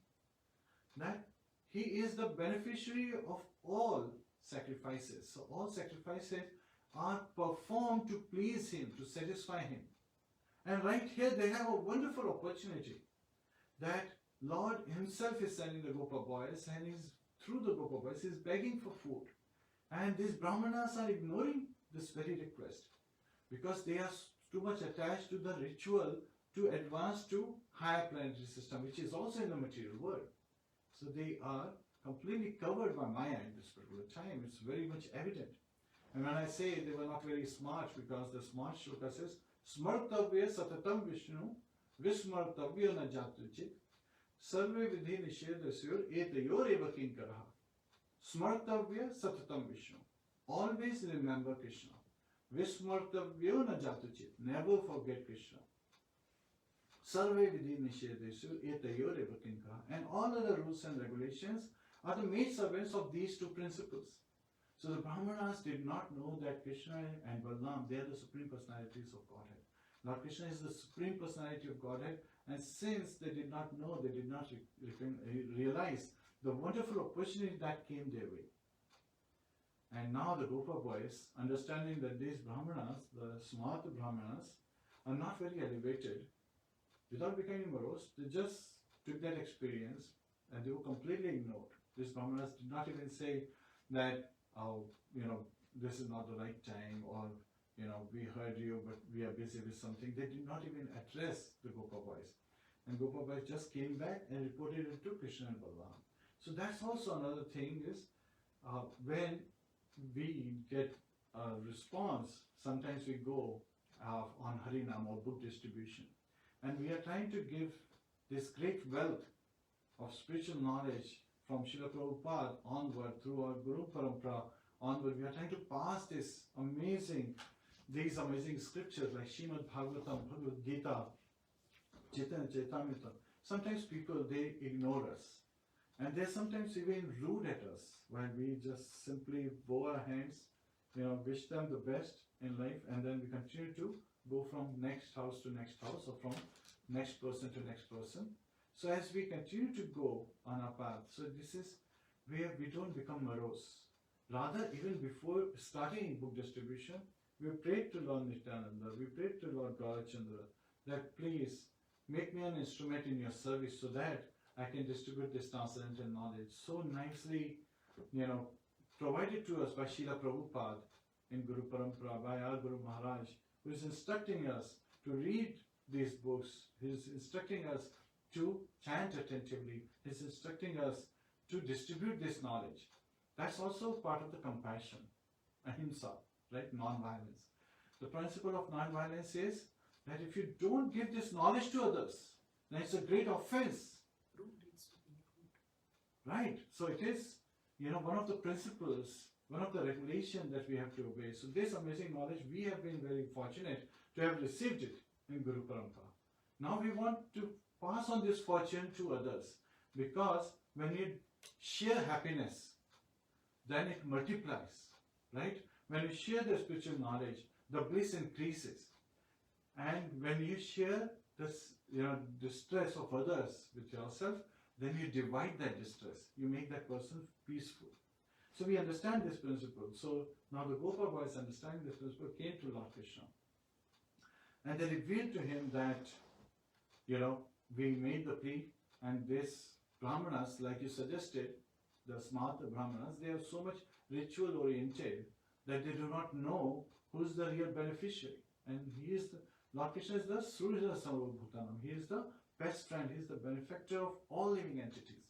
that he is the beneficiary of all sacrifices. So all sacrifices are performed to please him, to satisfy him. And right here they have a wonderful opportunity that Lord himself is sending the Gopa boys, and through the Gopa boys is begging for food. And these Brahmanas are ignoring this very request because they are too much attached to the ritual to advance to higher planetary system, which is also in the material world. So they are completely covered by Maya in this particular time. It's very much evident. And when I say they were not very smart, because the smart shloka says, Smartavya satatam Vishnu, Vismartavya na jatuchit, Sarve vidhi nishedasyor etayor eva kinkaraha. Smartavya satatam Vishnu. Always remember Krishna. Vismartavya na jatuchit. Never forget Krishna. Sarve vidhi nishedasyor etayor eva kinkaraha. And all other rules and regulations are the maid servants of these two principles. So the Brahmanas did not know that Krishna and Balaram, they are the supreme personalities of Godhead. Lord Krishna is the supreme personality of Godhead, and since they did not know, they did not realize the wonderful opportunity that came their way. And now the Gopa boys, understanding that these Brahmanas, the smart Brahmanas, are not very elevated, without becoming morose, they just took that experience and they were completely ignored. These Brahmanas did not even say that, this is not the right time, or, we heard you, but we are busy with something. They did not even address the Gopa boys. And Gopa boys just came back and reported it to Krishna and Balaram. So that's also another thing is, when we get a response, sometimes we go on Harinam or book distribution, and we are trying to give this great wealth of spiritual knowledge from Srila Prabhupada onward, through our Guru Parampara onward. We are trying to pass these amazing scriptures like Śrīmad-Bhāgavatam, Bhagavad Gita, Chaitanya Chaitamrita. Sometimes people, they ignore us. And they're sometimes even rude at us while we just simply bow our hands, wish them the best in life, and then we continue to go from next house to next house, or from next person to next person. So as we continue to go on our path, so this is where we don't become morose. Rather, even before starting book distribution, we prayed to Lord Nityananda, we prayed to Lord Gaurachandra that please make me an instrument in your service so that I can distribute this transcendental knowledge so nicely, provided to us by Srila Prabhupada in Guru Parampara, by our Guru Maharaj, who is instructing us to read these books. He's instructing us to chant attentively. He's instructing us to distribute this knowledge. That's also part of the compassion, ahimsa, right? Non-violence. The principle of non-violence is that if you don't give this knowledge to others, then it's a great offense. Right? So it is, one of the principles, one of the regulations that we have to obey. So this amazing knowledge, we have been very fortunate to have received it in Guru Parampara. Now we want to pass on this fortune to others, because when you share happiness, then it multiplies, right? When you share the spiritual knowledge, the bliss increases. And when you share this, distress of others with yourself, then you divide that distress. You make that person peaceful. So we understand this principle. So now the Gopal boys, understanding this principle, came to Lord Krishna. And they revealed to him that, we made the plea, and this Brāhmaṇas, like you suggested, the smart Brāhmaṇas, they are so much ritual oriented that they do not know who's the real beneficiary. And Lord Krishna is the Surya Sarvabhutanam. He is the best friend. He is the benefactor of all living entities.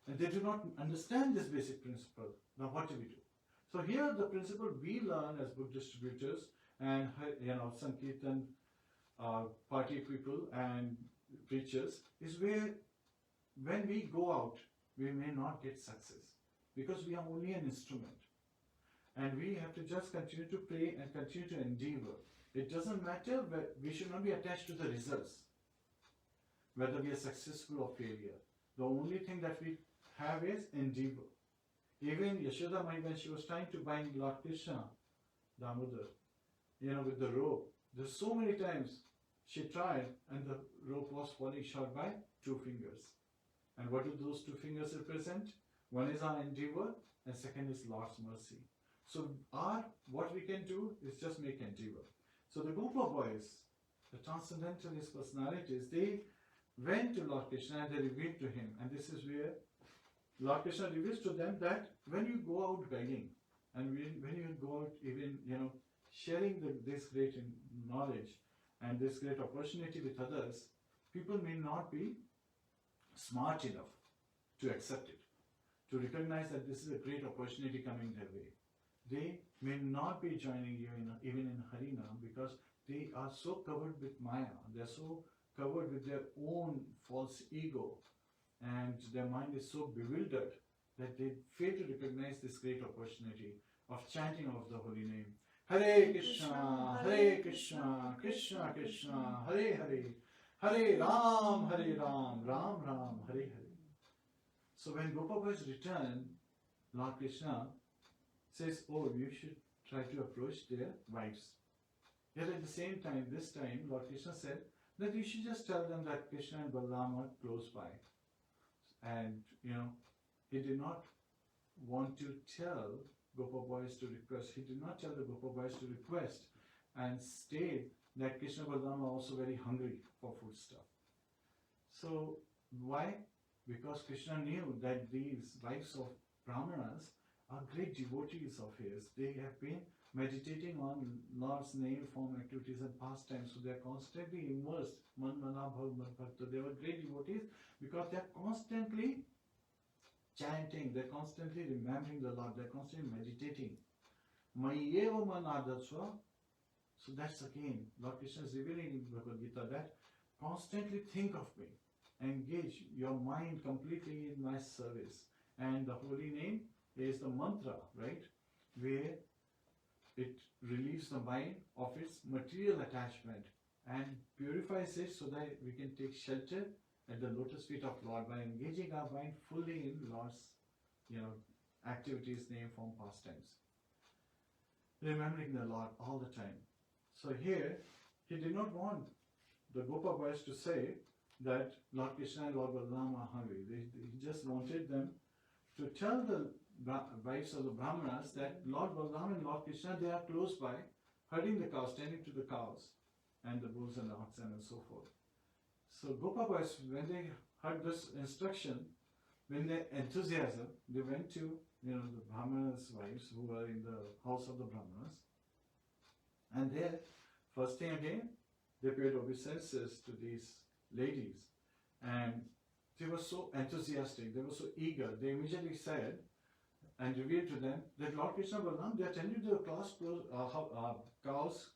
And they do not understand this basic principle. Now what do we do? So here the principle we learn as book distributors and Sankirtan party people and preachers is where when we go out, we may not get success because we are only an instrument. And we have to just continue to pray and continue to endeavor. It doesn't matter, but we should not be attached to the results, whether we are successful or failure. The only thing that we have is endeavor. Even Yashoda Mai, when she was trying to bind Lord Krishna, Damodar, with the rope, there's so many times she tried and the rope was falling short by 2 fingers. And what do those 2 fingers represent? One is our endeavor and second is Lord's mercy. So what we can do is just make endeavor. So the group of boys, the transcendentalist personalities, they went to Lord Krishna and they revealed to him. And this is where Lord Krishna reveals to them that when you go out begging and when you go out even, sharing this great knowledge and this great opportunity with others, people may not be smart enough to accept it, to recognize that this is a great opportunity coming their way. They may not be joining you even in Harinam because they are so covered with Maya, they are so covered with their own false ego, and their mind is so bewildered that they fail to recognize this great opportunity of chanting of the holy name. Hare Krishna, Krishna Krishna, Hare Hare, Hare Ram, Ram Ram, Hare Hare. So when Gopavas return, Lord Krishna says, oh, you should try to approach their wives. Yet at the same time, this time, Lord Krishna said that you should just tell them that Krishna and Balaram are close by. And, he did not want to tell Gopal boys to request. He did not tell the Gopal boys to request and state that Krishna and Balaram are also very hungry for food stuff. So, why? Because Krishna knew that these wives of Brāhmaṇas are great devotees of his. They have been meditating on Lord's name, form, activities and pastimes. So they are constantly immersed. Man mana bhav man bhakta. They were great devotees because they are constantly chanting, they are constantly remembering the Lord, they are constantly meditating. Mayeva man adatsva. So that's again, Lord Krishna is revealing in Bhagavad Gita that constantly think of me. Engage your mind completely in my service. And the holy name is the mantra, right? Where it relieves the mind of its material attachment and purifies it so that we can take shelter at the lotus feet of Lord by engaging our mind fully in Lord's, activities, name, form, pastimes. Remembering the Lord all the time. So here, he did not want the Gopa boys to say that Lord Krishna and Lord Balaram are hungry. He just wanted them to tell the wives of the Brāhmaṇas that Lord Balaram and Lord Krishna, they are close by, herding the cows, tending to the cows, and the bulls and the oxen and so forth. So Gopa boys, when they heard this instruction, when their enthusiasm, they went to the Brāhmaṇas' wives who were in the house of the Brāhmaṇas, and there First thing again, they paid obeisances to these ladies, and they were so enthusiastic, they were so eager. They immediately said and revealed to them that Lord Krishna Balaram, they are tending to the cows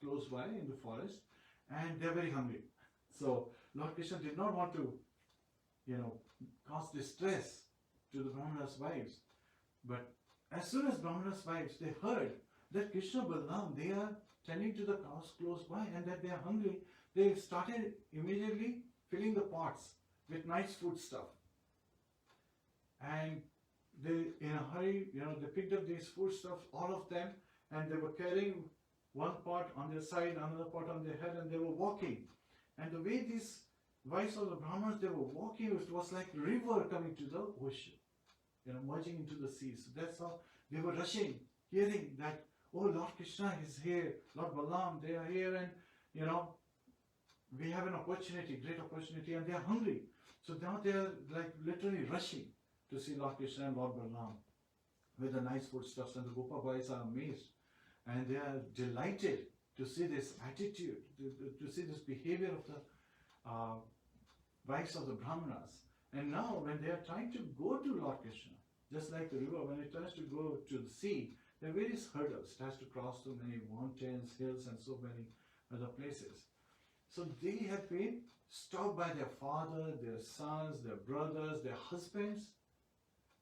close by in the forest, and they are very hungry. So Lord Krishna did not want to, cause distress to the Brahmana's wives. But as soon as Brahmana's wives, they heard that Krishna Balaram, they are tending to the cows close by and that they are hungry, they started immediately filling the pots with nice food stuff. And they, in a hurry, they picked up these foodstuffs, all of them, and they were carrying one pot on their side, another pot on their head, and they were walking. And the way these wives of the Brahmanas, they were walking, it was like a river coming to the ocean, merging into the sea. So that's how they were rushing, hearing that, oh, Lord Krishna is here, Lord Balaram, they are here, and, we have an opportunity, great opportunity, and they are hungry. So now they are like literally rushing to see Lord Krishna and Lord Balaram with the nice foodstuffs, and the Gopa boys are amazed, and they are delighted to see this attitude, to see this behavior of the wives of the Brahmanas. And now when they are trying to go to Lord Krishna, just like the river, when it tries to go to the sea, there are various hurdles. It has to cross so many mountains, hills, and so many other places. So they have been stopped by their father, their sons, their brothers, their husbands.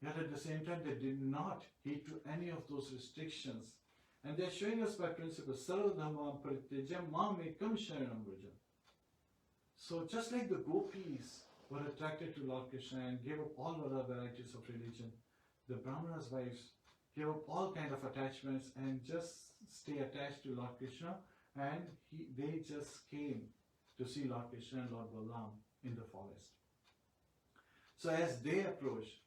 Yet at the same time, they did not heed to any of those restrictions. And they are showing us by principle, Sarva Dhamma Paritejam Mam Ekam Sharanam Vrajam. So just like the gopis were attracted to Lord Krishna and gave up all other varieties of religion, the Brahmana's wives gave up all kind of attachments and just stay attached to Lord Krishna, and they just came to see Lord Krishna and Lord Balaram in the forest. So as they approached,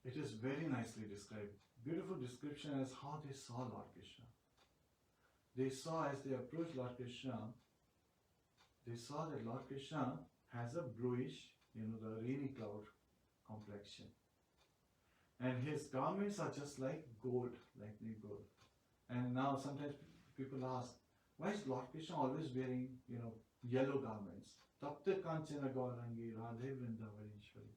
it is very nicely described. Beautiful description as how they saw Lord Krishna. They saw as they approached Lord Krishna, they saw that Lord Krishna has a bluish, the rainy cloud complexion. And his garments are just like gold, like new gold. And now sometimes people ask, why is Lord Krishna always wearing, yellow garments? Tattva Kanchana Gaurangi Radhe Vrindavaneshwari.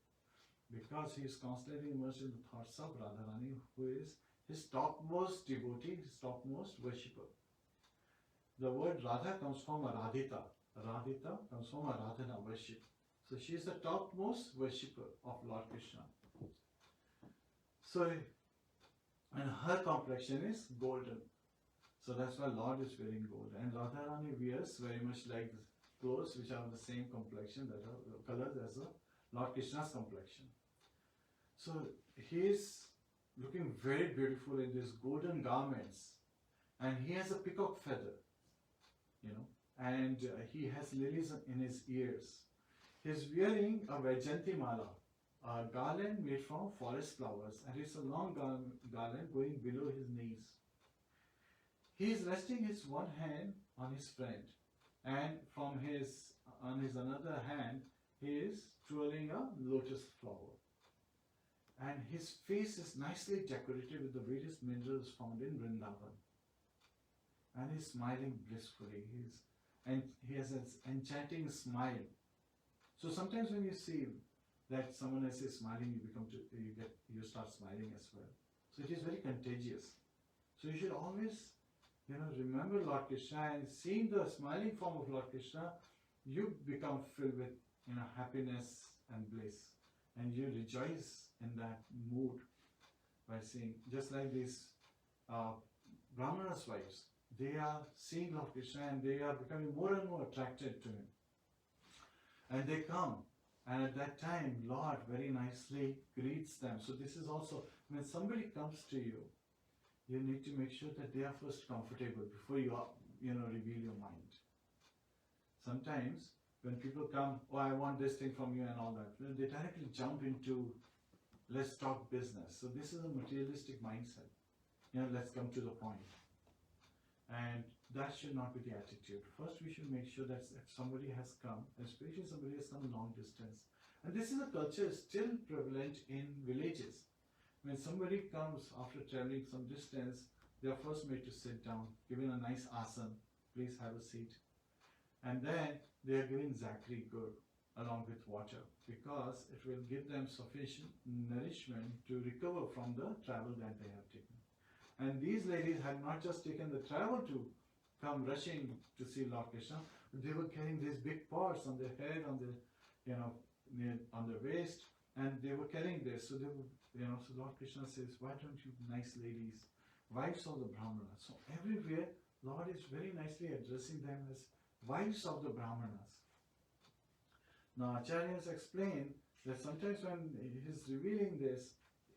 Because he is constantly immersed in the thoughts of Radharani, who is his topmost devotee, his topmost worshipper. The word Radha comes from Aradhita. Radhita comes from Aradhana, worship. So she is the topmost worshipper of Lord Krishna. So, and her complexion is golden. So that's why Lord is wearing gold. And Radharani wears very much like clothes which are the same complexion, that are colored as Lord Krishna's complexion. So he is looking very beautiful in these golden garments, and he has a peacock feather, and he has lilies in his ears. He is wearing a Vajanti Mala, a garland made from forest flowers, and it's a long garland going below his knees. He is resting his one hand on his friend, and on his another hand, he is twirling a lotus flower. And his face is nicely decorated with the various minerals found in Vrindavan. And he's smiling blissfully. And he has an enchanting smile. So sometimes when you see that someone else is smiling, you start smiling as well. So it is very contagious. So you should always, remember Lord Krishna, and seeing the smiling form of Lord Krishna, you become filled with, happiness and bliss. And you rejoice in that mood by seeing, just like these Brahmanas' wives, they are seeing Lord Krishna and they are becoming more and more attracted to him. And they come, and at that time, Lord very nicely greets them. So this is also, when somebody comes to you, you need to make sure that they are first comfortable before you, reveal your mind. Sometimes when people come, oh, I want this thing from you and all that, they directly jump into, let's talk business. So this is a materialistic mindset. Let's come to the point. And that should not be the attitude. First, we should make sure that if somebody has come, especially somebody has come a long distance, and this is a culture still prevalent in villages. When somebody comes after traveling some distance, they are first made to sit down, given a nice asana, please have a seat. And then they are giving Zachary good along with water, because it will give them sufficient nourishment to recover from the travel that they have taken. And these ladies had not just taken the travel to come rushing to see Lord Krishna, but they were carrying these big pots on their head, on their, on their waist, and they were carrying this. So they were, so Lord Krishna says, why don't you nice ladies, wives of the Brāhmaṇas? So everywhere, Lord is very nicely addressing them as wives of the Brāhmaṇas. Now Acharyas explain that sometimes when he is revealing this,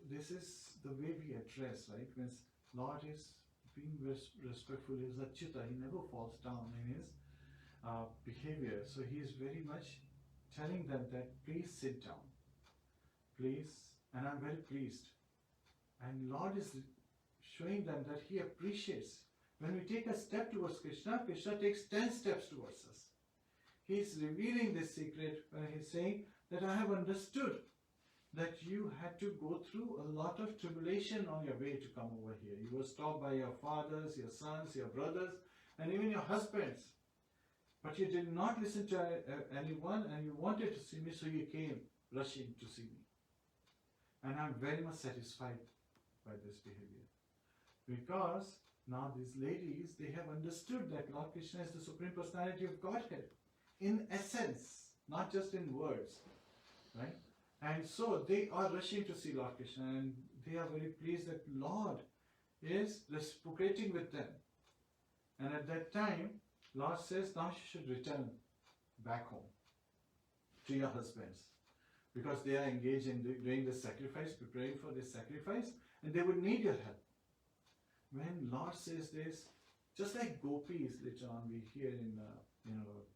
this is the way we address, right? When Lord is being respectful, he is Achyuta, he never falls down in his behavior. So he is very much telling them that please sit down, please, and I'm very pleased. And Lord is showing them that he appreciates. When we take a step towards Krishna, Krishna takes 10 steps towards us. He is revealing this secret when he is saying that I have understood that you had to go through a lot of tribulation on your way to come over here. You were stopped by your fathers, your sons, your brothers, and even your husbands. But you did not listen to anyone, and you wanted to see me, so you came rushing to see me. And I'm very much satisfied by this behavior. Because now these ladies, they have understood that Lord Krishna is the Supreme Personality of Godhead. In essence, not just in words, right? And so they are rushing to see Lord Krishna, and they are very pleased that Lord is reciprocating with them. And at that time, Lord says, now you should return back home to your husbands, because they are engaged in doing the sacrifice, preparing for this sacrifice, and they would need your help. When Lord says this, just like gopis later on we hear in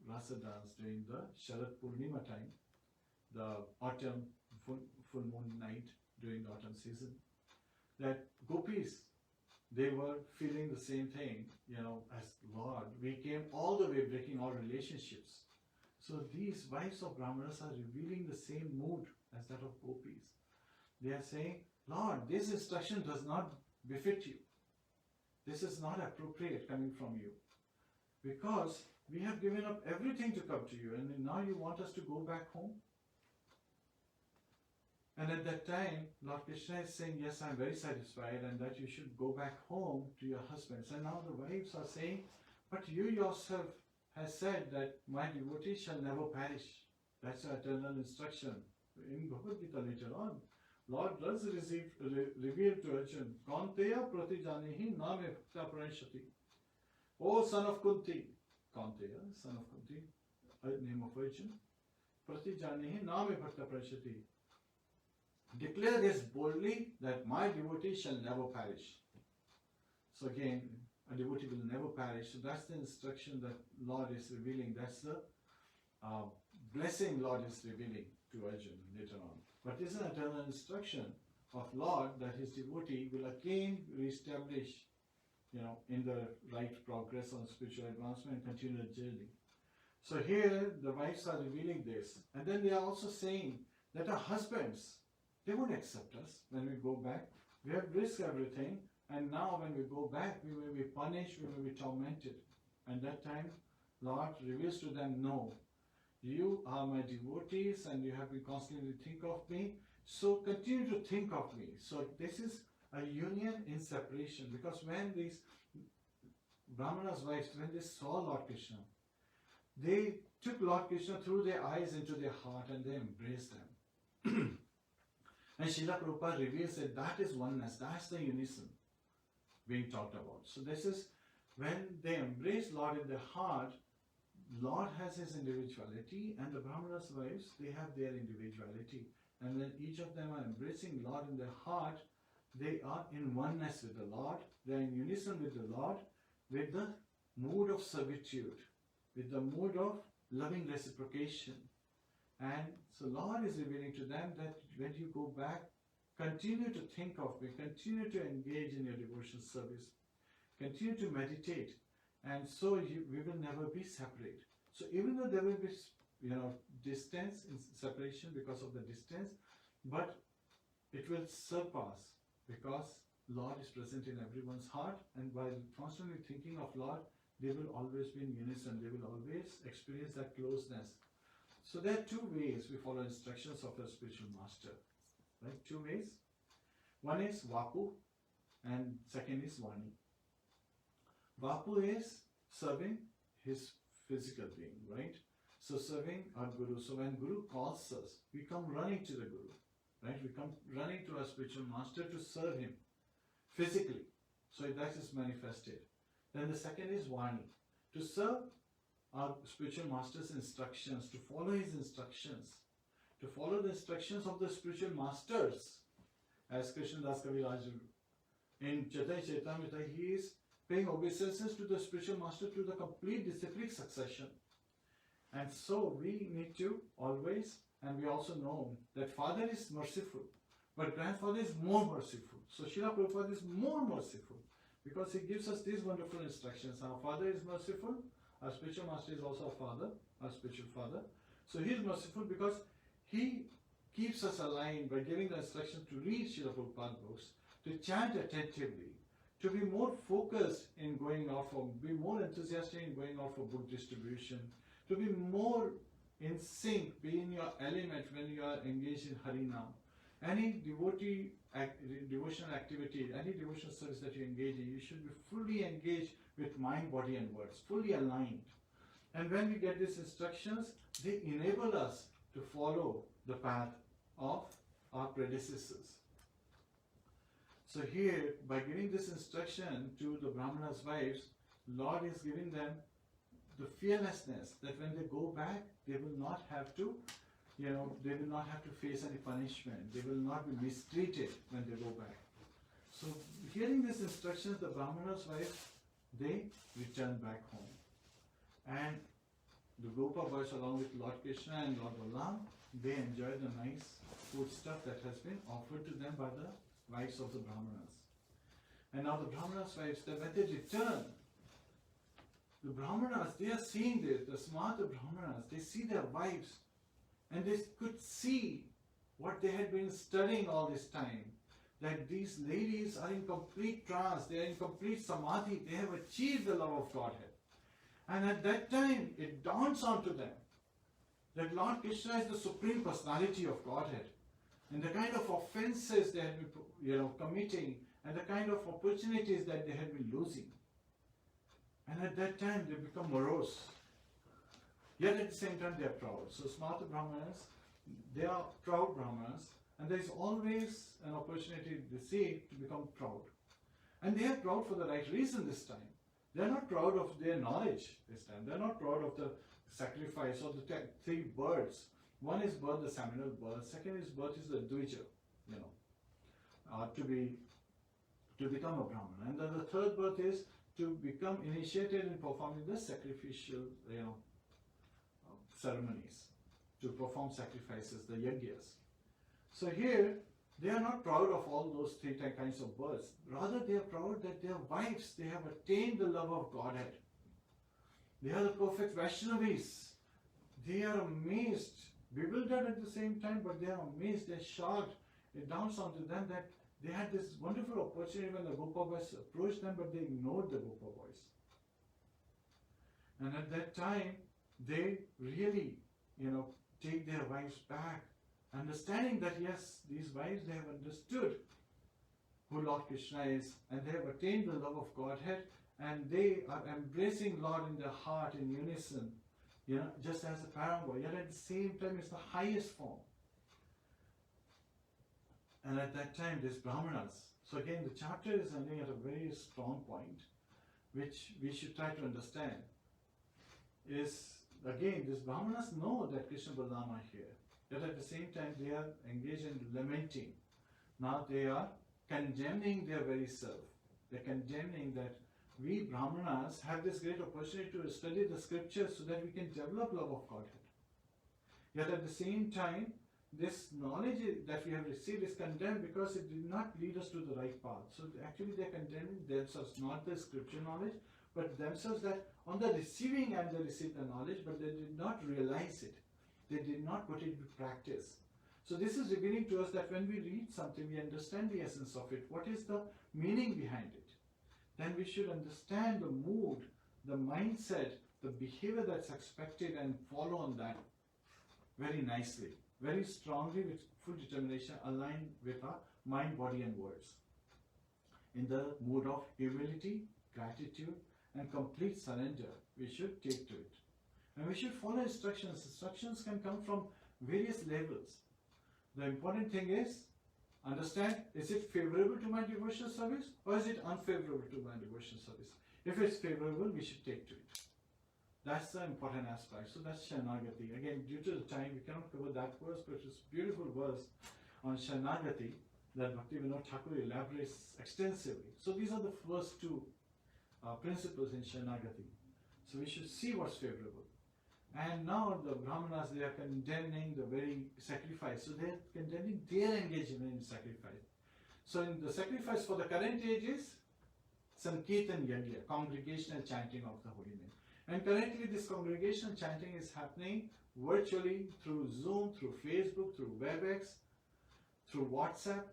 Rasa dance during the Sharad Purnima time, the autumn full moon night during the autumn season, that gopis, they were feeling the same thing, as Lord. We came all the way breaking all relationships. So these wives of Brāhmaṇas are revealing the same mood as that of gopis. They are saying, Lord, this instruction does not befit you. This is not appropriate coming from you. Because we have given up everything to come to you, and now you want us to go back home? And at that time, Lord Krishna is saying, yes, I am very satisfied, and that you should go back home to your husbands. And now the wives are saying, but you yourself has said that my devotees shall never perish. That's the eternal instruction. In Bhagavad Gita later on, Lord does reveal to Arjuna, Kaunteya pratijanehi name bhakta pranashati. O son of Kunti, Kaunteya, son of Kunti, name of Arjuna, pratijanehi name bhakta pranashati. Declare this boldly, that my devotee shall never perish. So again, a devotee will never perish. So that's the instruction that Lord is revealing. That's the blessing Lord is revealing to Arjuna later on. But this is an eternal instruction of Lord that his devotee will again reestablish, in the right progress on spiritual advancement and continue the journey. So here the wives are revealing this. And then they are also saying that our husbands, they won't accept us when we go back. We have risked everything, and now when we go back, we may be punished, we may be tormented. And that time, Lord reveals to them, no, you are my devotees, and you have been constantly think of me, so continue to think of me. So this is a union in separation, because when these Brahmanas' wives, when they saw Lord Krishna, they took Lord Krishna through their eyes into their heart, and they embraced them. And Srila Prabhupada reveals that that is oneness, that's the unison being talked about. So this is when they embrace Lord in their heart, Lord has his individuality, and the Brahmanas' wives, they have their individuality. And when each of them are embracing Lord in their heart, they are in oneness with the Lord, they are in unison with the Lord, with the mood of servitude, with the mood of loving reciprocation. And so Lord is revealing to them that when you go back, continue to think of me, continue to engage in your devotional service, continue to meditate, and so we will never be separate. So even though there will be, distance in separation because of the distance, but it will surpass because Lord is present in everyone's heart, and while constantly thinking of Lord, they will always be in unison, they will always experience that closeness. So there are two ways we follow instructions of a spiritual master, right? Two ways. One is Vapu and second is Vani. Vapu is serving his physical being, right? So serving our Guru. So when Guru calls us, we come running to the Guru, right? We come running to our spiritual master to serve him physically. So that is manifested. Then the second is Vani, to serve our spiritual master's instructions, to follow his instructions, to follow the instructions of the spiritual masters. As Krishnadas Kaviraj in Chaitanya Charitamrita, he is paying obeisances to the spiritual master to the complete disciplic succession. And so we need to always, and we also know that Father is merciful, but Grandfather is more merciful. So Srila Prabhupada is more merciful because he gives us these wonderful instructions. Our Father is merciful, our spiritual master is also a Father, our spiritual Father. So he is merciful because he keeps us aligned by giving the instruction to read Srila Prabhupada books, to chant attentively, to be more focused in going out for, be more enthusiastic in going out for book distribution, to be more in sync, be in your element when you are engaged in Harinam. Any devotional activity, any devotional service that you engage in, you should be fully engaged with mind, body and words, fully aligned. And when we get these instructions, they enable us to follow the path of our predecessors. So here, by giving this instruction to the Brahmanas' wives, Lord is giving them the fearlessness that when they go back, they will not have to, they will not have to face any punishment. They will not be mistreated when they go back. So hearing these instructions, the Brahmanas' wives, they return back home. And the Gopa boys along with Lord Krishna and Lord Balaram, they enjoy the nice food stuff that has been offered to them by the wives of the Brahmanas. And now the Brahmanas' wives, that when they return, the Brahmanas, they are seeing this, the smart Brahmanas, they see their wives and they could see what they had been studying all this time, that these ladies are in complete trance, they are in complete samadhi, they have achieved the love of Godhead. And at that time, it dawns onto them that Lord Krishna is the Supreme Personality of Godhead. And the kind of offenses they had been committing and the kind of opportunities that they had been losing. And at that time, they become morose. Yet at the same time, they are proud. So Smarta Brahmanas, they are proud Brahmanas, and there is always an opportunity they see to become proud. And they are proud for the right reason this time. They are not proud of their knowledge this time. They are not proud of the sacrifice of the three births. One is birth, the seminal birth. Second is birth is the Dvija, to become a Brahmana. And then the third birth is to become initiated in performing the sacrificial, ceremonies, to perform sacrifices, the yajnas. So here, they are not proud of all those three kinds of births. Rather, they are proud that their wives, they have attained the love of Godhead. They are the perfect Vaishnavis. They are amazed, bewildered at the same time, but they are amazed, they are shocked. It dawns onto them that they had this wonderful opportunity when the Gopa boys approached them, but they ignored the Gopa boys. And at that time, they really, take their wives back, understanding that yes, these wives, they have understood who Lord Krishna is, and they have attained the love of Godhead, and they are embracing Lord in their heart in unison, just as a Purāṇa, yet at the same time it's the highest form. And at that time, these Brahmanas, so again the chapter is ending at a very strong point, which we should try to understand, is again, these Brahmanas know that Krishna Balaram are here, yet at the same time they are engaged in lamenting. Now they are condemning their very self. They are condemning that we Brahmanas have this great opportunity to study the scriptures so that we can develop love of Godhead. Yet at the same time, this knowledge that we have received is condemned because it did not lead us to the right path. So actually they are condemning themselves, not the scripture knowledge, but themselves, that on the receiving end they received the knowledge, but they did not realize it. They did not put it into practice. So this is revealing to us that when we read something, we understand the essence of it. What is the meaning behind it? Then we should understand the mood, the mindset, the behavior that's expected and follow on that very nicely, very strongly with full determination aligned with our mind, body and words. In the mood of humility, gratitude and complete surrender, we should take to it. And we should follow instructions. Instructions can come from various levels. The important thing is, understand, is it favorable to my devotional service or is it unfavorable to my devotional service? If it's favorable, we should take to it. That's the important aspect. So that's Shanagati. Again, due to the time, we cannot cover that verse, but it's a beautiful verse on Shanagati that Bhaktivinoda Thakur elaborates extensively. So these are the first two principles in Shanagati. So we should see what's favorable. And now the Brāhmaṇas, they are condemning the very sacrifice. So they are condemning their engagement in sacrifice. So in the sacrifice for the current age is Sankirtan Yajna, congregational chanting of the holy name. And currently this congregational chanting is happening virtually through Zoom, through Facebook, through WebEx, through WhatsApp.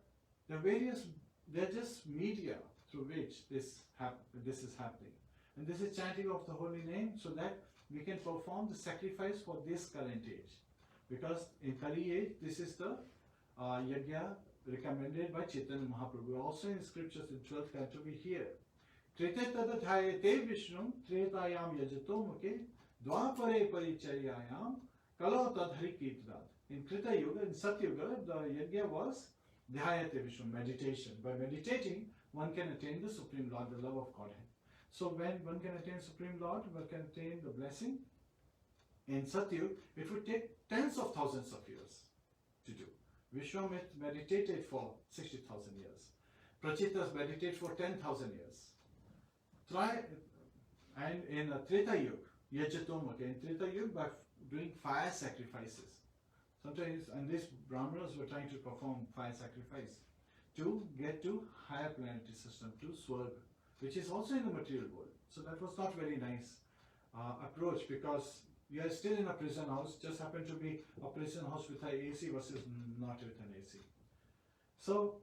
They're just media through which this is happening. And this is chanting of the holy name so that we can perform the sacrifice for this current age. Because in Kali age, this is the yajna recommended by Chaitanya Mahaprabhu. Also in scriptures in 12th canto we hear, Krite tadathayate Vishnum Tretayam yajato mukhe Dvapare paricharyayam Kalo tadhari kirtat. In Krita Yuga, in Satyuga, the yajna was Dhyayate Vishnum, meditation. By meditating, one can attain the Supreme Lord, the love of Godhead. So when one can attain Supreme Lord, one can attain the blessing. In Satyug, it would take tens of thousands of years to do. Vishwamitra meditated for 60,000 years. Prachitas meditate for 10,000 years. And in Treta Yuga, Yajatom, in Treta Yuga, by doing fire sacrifices. Sometimes, and these Brāhmaṇas were trying to perform fire sacrifice to get to higher planetary system, to Swarga, which is also in the material world. So that was not very nice approach, because we are still in a prison house, just happened to be a prison house with an AC versus not with an AC. So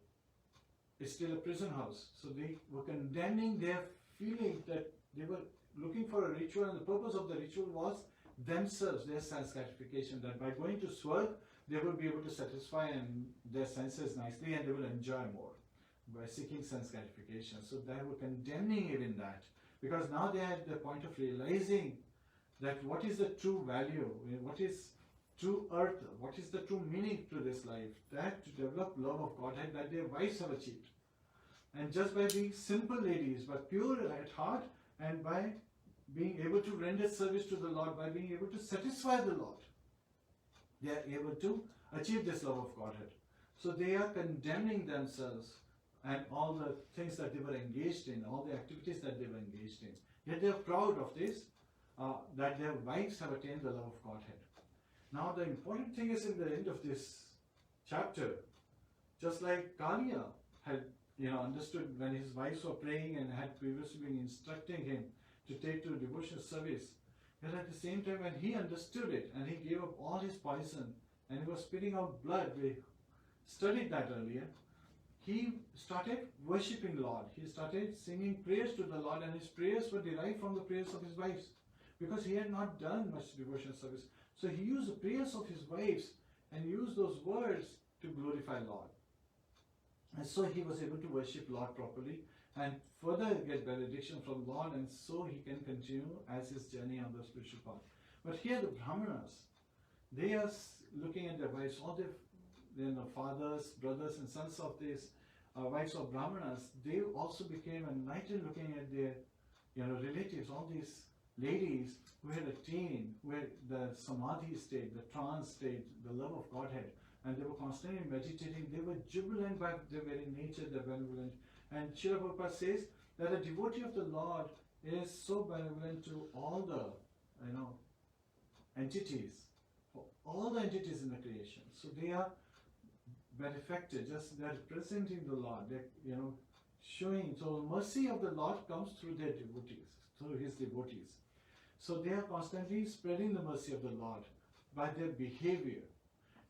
it's still a prison house. So they were condemning their feeling that they were looking for a ritual, and the purpose of the ritual was themselves, their sense gratification, that by going to Swarga, they will be able to satisfy and their senses nicely and they will enjoy more by seeking sense gratification. So they were condemning even that, because now they had the point of realizing that what is the true value, what is true earth, what is the true meaning to this life, that to develop love of Godhead that their wives have achieved. And just by being simple ladies, but pure at heart, and by being able to render service to the Lord, by being able to satisfy the Lord, they are able to achieve this love of Godhead. So they are condemning themselves and all the things that they were engaged in, all the activities that they were engaged in. Yet they are proud of this, that their wives have attained the love of Godhead. Now the important thing is in the end of this chapter, just like Kaliya had understood when his wives were praying and had previously been instructing him to take to devotional service, yet at the same time when he understood it and he gave up all his poison and he was spitting out blood, we studied that earlier, he started worshipping Lord. He started singing prayers to the Lord, and his prayers were derived from the prayers of his wives, because he had not done much devotional service. So he used the prayers of his wives and used those words to glorify Lord. And so he was able to worship Lord properly and further get benediction from Lord, and so he can continue as his journey on the spiritual path. But here the Brāhmaṇas, they are looking at their wives, all their fathers, brothers and sons of these wives of Brāhmaṇas, they also became enlightened looking at their relatives, all these ladies who had attained the samadhi state, the trance state, the love of Godhead, and they were constantly meditating. They were jubilant by their very nature, they're benevolent. And Srila Prabhupada says that a devotee of the Lord is so benevolent to all the entities, all the entities in the creation. So they are benefactor, just they're representing the Lord, they're showing. So the mercy of the Lord comes through their devotees, through his devotees. So they are constantly spreading the mercy of the Lord by their behavior.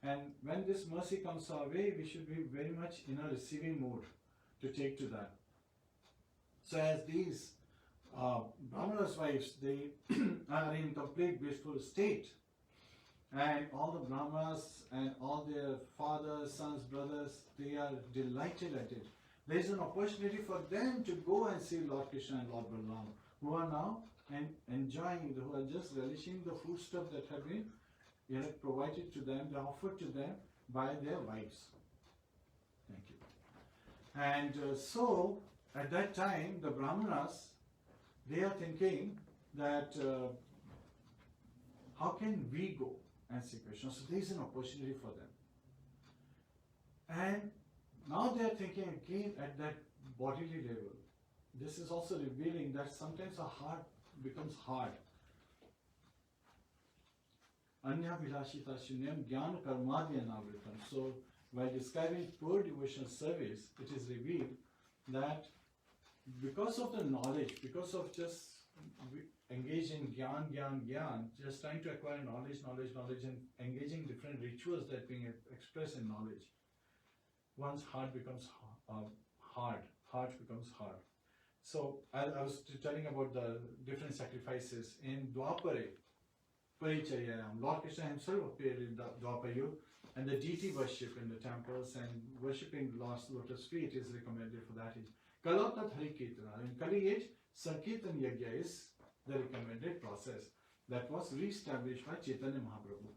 And when this mercy comes our way, we should be very much in a receiving mood to take to that. So as these Brahmanas' wives, they are in complete blissful state. And all the Brahmanas and all their fathers, sons, brothers, they are delighted at it. There is an opportunity for them to go and see Lord Krishna and Lord Balaram, who are now enjoying, who are just relishing the foodstuff that have been provided to them, they offered to them by their wives. Thank you. And so, at that time, the Brahmanas, they are thinking that how can we go and see Krishna? So there is an opportunity for them. And now they are thinking again at that bodily level. This is also revealing that sometimes our heart becomes hard. Anya vilashita shunyam jnana karmadya navritam. So while describing poor devotional service, it is revealed that because of the knowledge, because of just engaging gyan, just trying to acquire knowledge, and engaging different rituals that being expressed in knowledge, one's heart becomes heart becomes hard. So I was telling about the different sacrifices in Dwapare, Parichayam. Lord Krishna himself appeared in Dwapara, and the deity worship in the temples and worshipping Lord's lotus feet is recommended for that age. Kalatat Hari Kirtana. In Kali age, Sankirtan Yajna is the recommended process that was re-established by Chaitanya Mahaprabhu.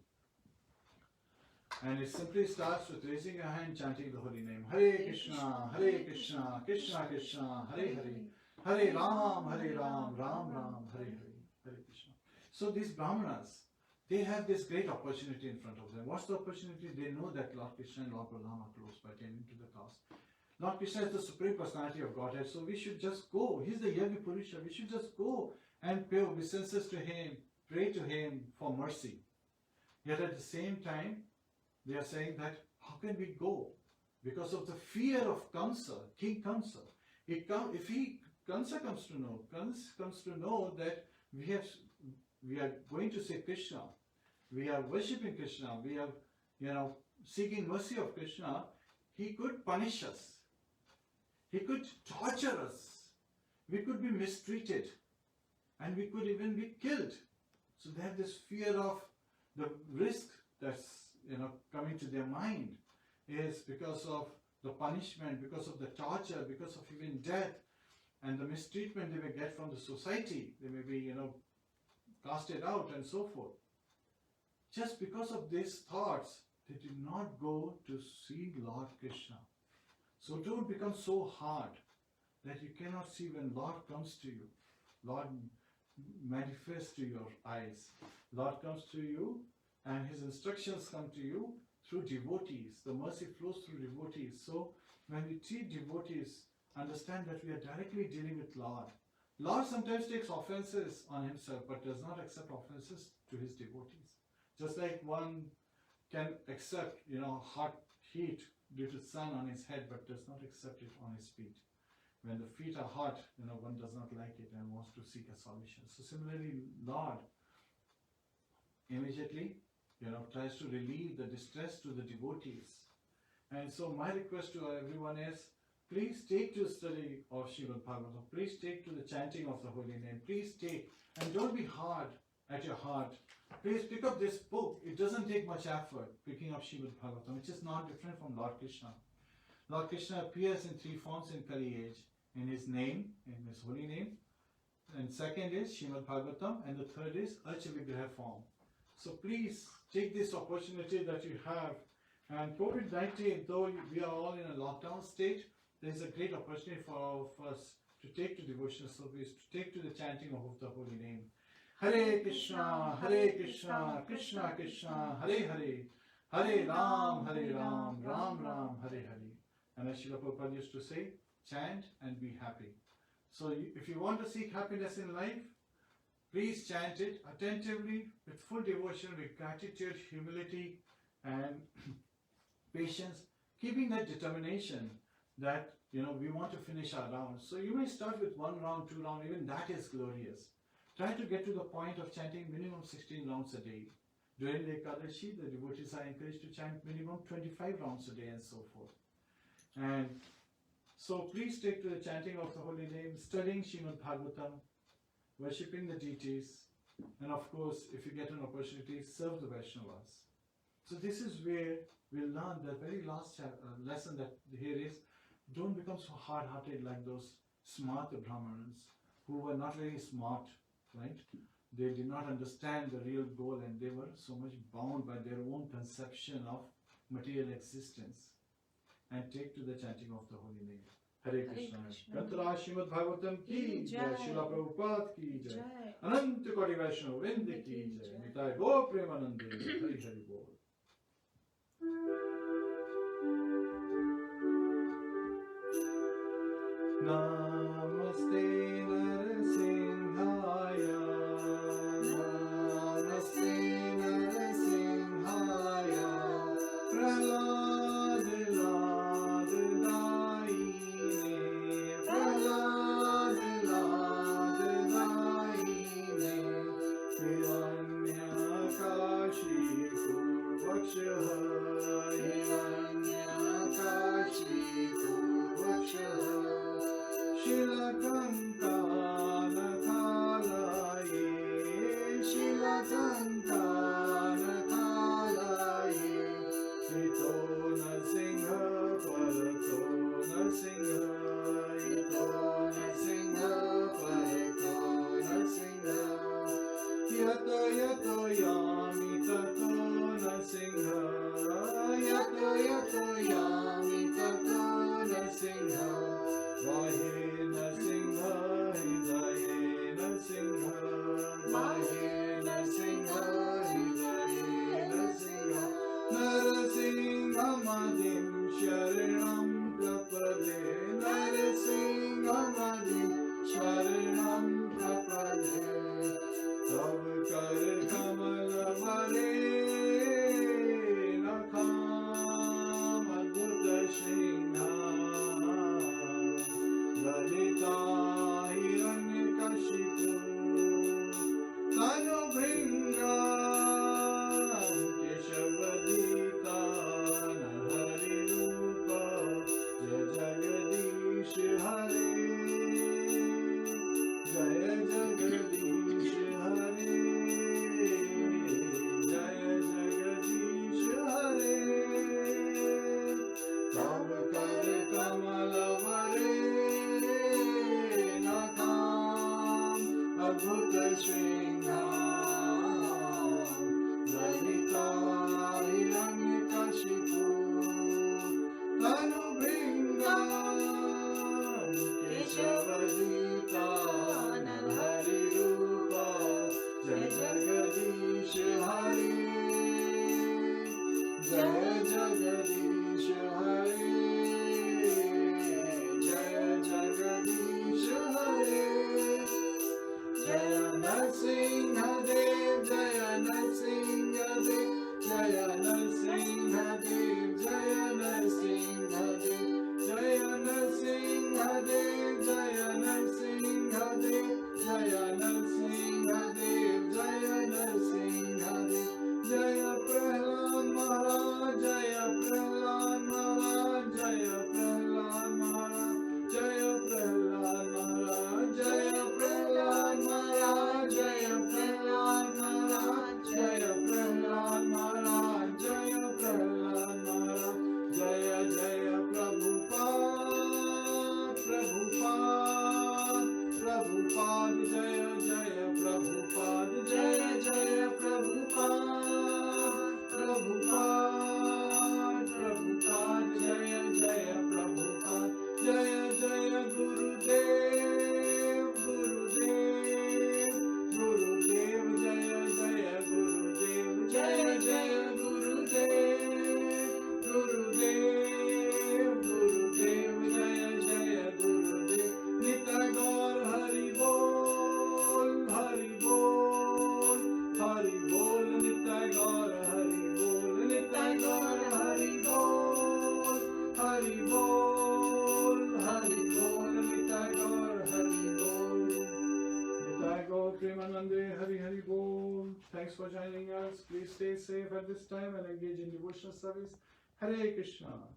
And it simply starts with raising a hand, chanting the holy name. Hare Krishna, Krishna Krishna, Hare Hare, Hare Ram, Ram Ram, Hare Hare, Hare Krishna. So these Brahmanas, they have this great opportunity in front of them. What's the opportunity? They know that Lord Krishna and Lord Balaram are close by, attending to the task. Lord Krishna is the Supreme Personality of Godhead, so we should just go. He's the Yogi Purusha. We should just go and pay obeisances to Him, pray to Him for mercy. Yet at the same time, they are saying that how can we go? Because of the fear of Kamsa, King Kamsa. If Kamsa comes to know that we are going to say Krishna, we are worshipping Krishna, we are seeking mercy of Krishna, he could punish us. He could torture us. We could be mistreated. And we could even be killed. So they have this fear of the risk that's coming to their mind is because of the punishment, because of the torture, because of even death, and the mistreatment they may get from the society. They may be, casted out and so forth. Just because of these thoughts, they did not go to see Lord Krishna. So don't become so hard that you cannot see when Lord comes to you. Lord manifests to your eyes. Lord comes to you and His instructions come to you through devotees. The mercy flows through devotees. So when we treat devotees, understand that we are directly dealing with Lord. Lord sometimes takes offenses on Himself but does not accept offenses to His devotees. Just like one can accept, hot heat due to sun on his head but does not accept it on his feet. When the feet are hot, one does not like it and wants to seek a solution. So similarly, Lord immediately, tries to relieve the distress to the devotees. And so my request to everyone is, please take to the study of Śrīmad-Bhāgavatam. Please take to the chanting of the holy name. Please take, and don't be hard at your heart. Please pick up this book. It doesn't take much effort picking up Śrīmad-Bhāgavatam, which is not different from Lord Krishna. Lord Krishna appears in 3 forms in Kali age. In His name, in His holy name. And second is Śrīmad-Bhāgavatam, and the third is Archa-Vigraha form. So please take this opportunity that you have. And COVID-19, though we are all in a lockdown state, there is a great opportunity for us to take to devotional service, to take to the chanting of the holy name. Hare Krishna, Krishna Krishna, Hare Hare, Hare Ram, Ram Ram, Hare Hare. And as Srila Prabhupada used to say, chant and be happy. So if you want to seek happiness in life, please chant it attentively, with full devotion, with gratitude, humility, and patience, keeping that determination that we want to finish our rounds. So you may start with 1 round, 2 rounds, even that is glorious. Try to get to the point of chanting minimum 16 rounds a day. During the Ekadashi, the devotees are encouraged to chant minimum 25 rounds a day and so forth. And so please take to the chanting of the holy name, studying Śrīmad-Bhāgavatam, worshipping the deities, and of course, if you get an opportunity, serve the Vaishnavas. So this is where we'll learn the very last lesson that here is, don't become so hard-hearted like those smart Brahmanas who were not very smart, right? They did not understand the real goal and they were so much bound by their own conception of material existence. And take to the chanting of the holy name. Hare Krishna. Tantra Śrīmad-Bhāgavatam ki jai, Śrīla Prabhupada ki jai, Ananta Koti Vaishnava Vrinda ki jai, Nitai Gaur Premanande, Hari Hari Bol. Namaste Narasimhaya, Namaste Narasimhaya, Prahlad Lad Daine, Prahlad Lad Daine, Hiranyakashi Purvakshaha, Hiranyakashi Purvakshaha, Shilakantana Thalaye, Shilakantana Thalaye, Ito Nasingha Parato Nasingha, Ito Nasingha Parato Nasingha, Yato Yato Yami Tato Nasingha, Yato Yato Yami Tato Nasingha, Vahe Nasingha, Hidaye Nasingha, Vahe Nasingha, Hidaye Nasingha, Narasingha Madim Sharanam Prapade, Narasingha Madim Sharanam Prapade, Tav Kar Kamala Vare Nakham Adbhuta Shingha, Lalita Hiranyakashipu, Tanu Bringa, Keshavadita, Nahari Rupa, Jaya Jagadish Hare, Jaya Jagadish Hare, Jaya Jagadish Hare, Tav Kar Kamala Vare Nakham Adbhuta Shringha, Lalita Hiranyakashipu, Tanu Bringa, Keshavadita, Nalhari Rupa, Jaya Jagadish Hare, Jaya Jagadish Hare, Jaya Jagadish Hare, Jaya Narsingha Dev, Jaya Narsingha Dev, Jaya Narsingha Dev, Jaya Narsingha Dev, Jaya Narsingha Dev, Jaya Narsingha Dev, Jaya Narsingha Dev, Jaya Narsingha Dev, Jaya Prahlad Maharaj, Jaya Prahlad Maharaj, Jaya Prahlad Maharaj, Jaya Prahlad Maharaj, Jaya Prahlad Maharaj, Jaya Prahlad Maharaj, Jaya Prahlad Maharaj, Jaya Prahlad Maharaj, Jaya Jaya Prabhupada, Prabhupada, Prabhupada, Jaya Jaya Prabhupada, Jaya Jaya Prabhupada, Prabhupada, Prabhupada, Jaya Jaya Prabhupada, Jaya Jaya Gurudev, Gurudev, Gurudev, Jaya Jaya Gurudev, Jaya Jaya Gurudev, Gurudev, Gurudev, Jaya Jaya Gurudev, Nitai Gaur Hari Bol, Hari Bol, Hari Bol, Nitai Gaur Hari Bol, Nitai Gaur Hari Bol, Hari Bol, Hari Bol, Nitai Gaur Hari Bol, Nitai Gaur Premanande, Hari Hari Bol. Thanks for joining us. Please stay safe at this time and engage in devotional service. Hare Krishna.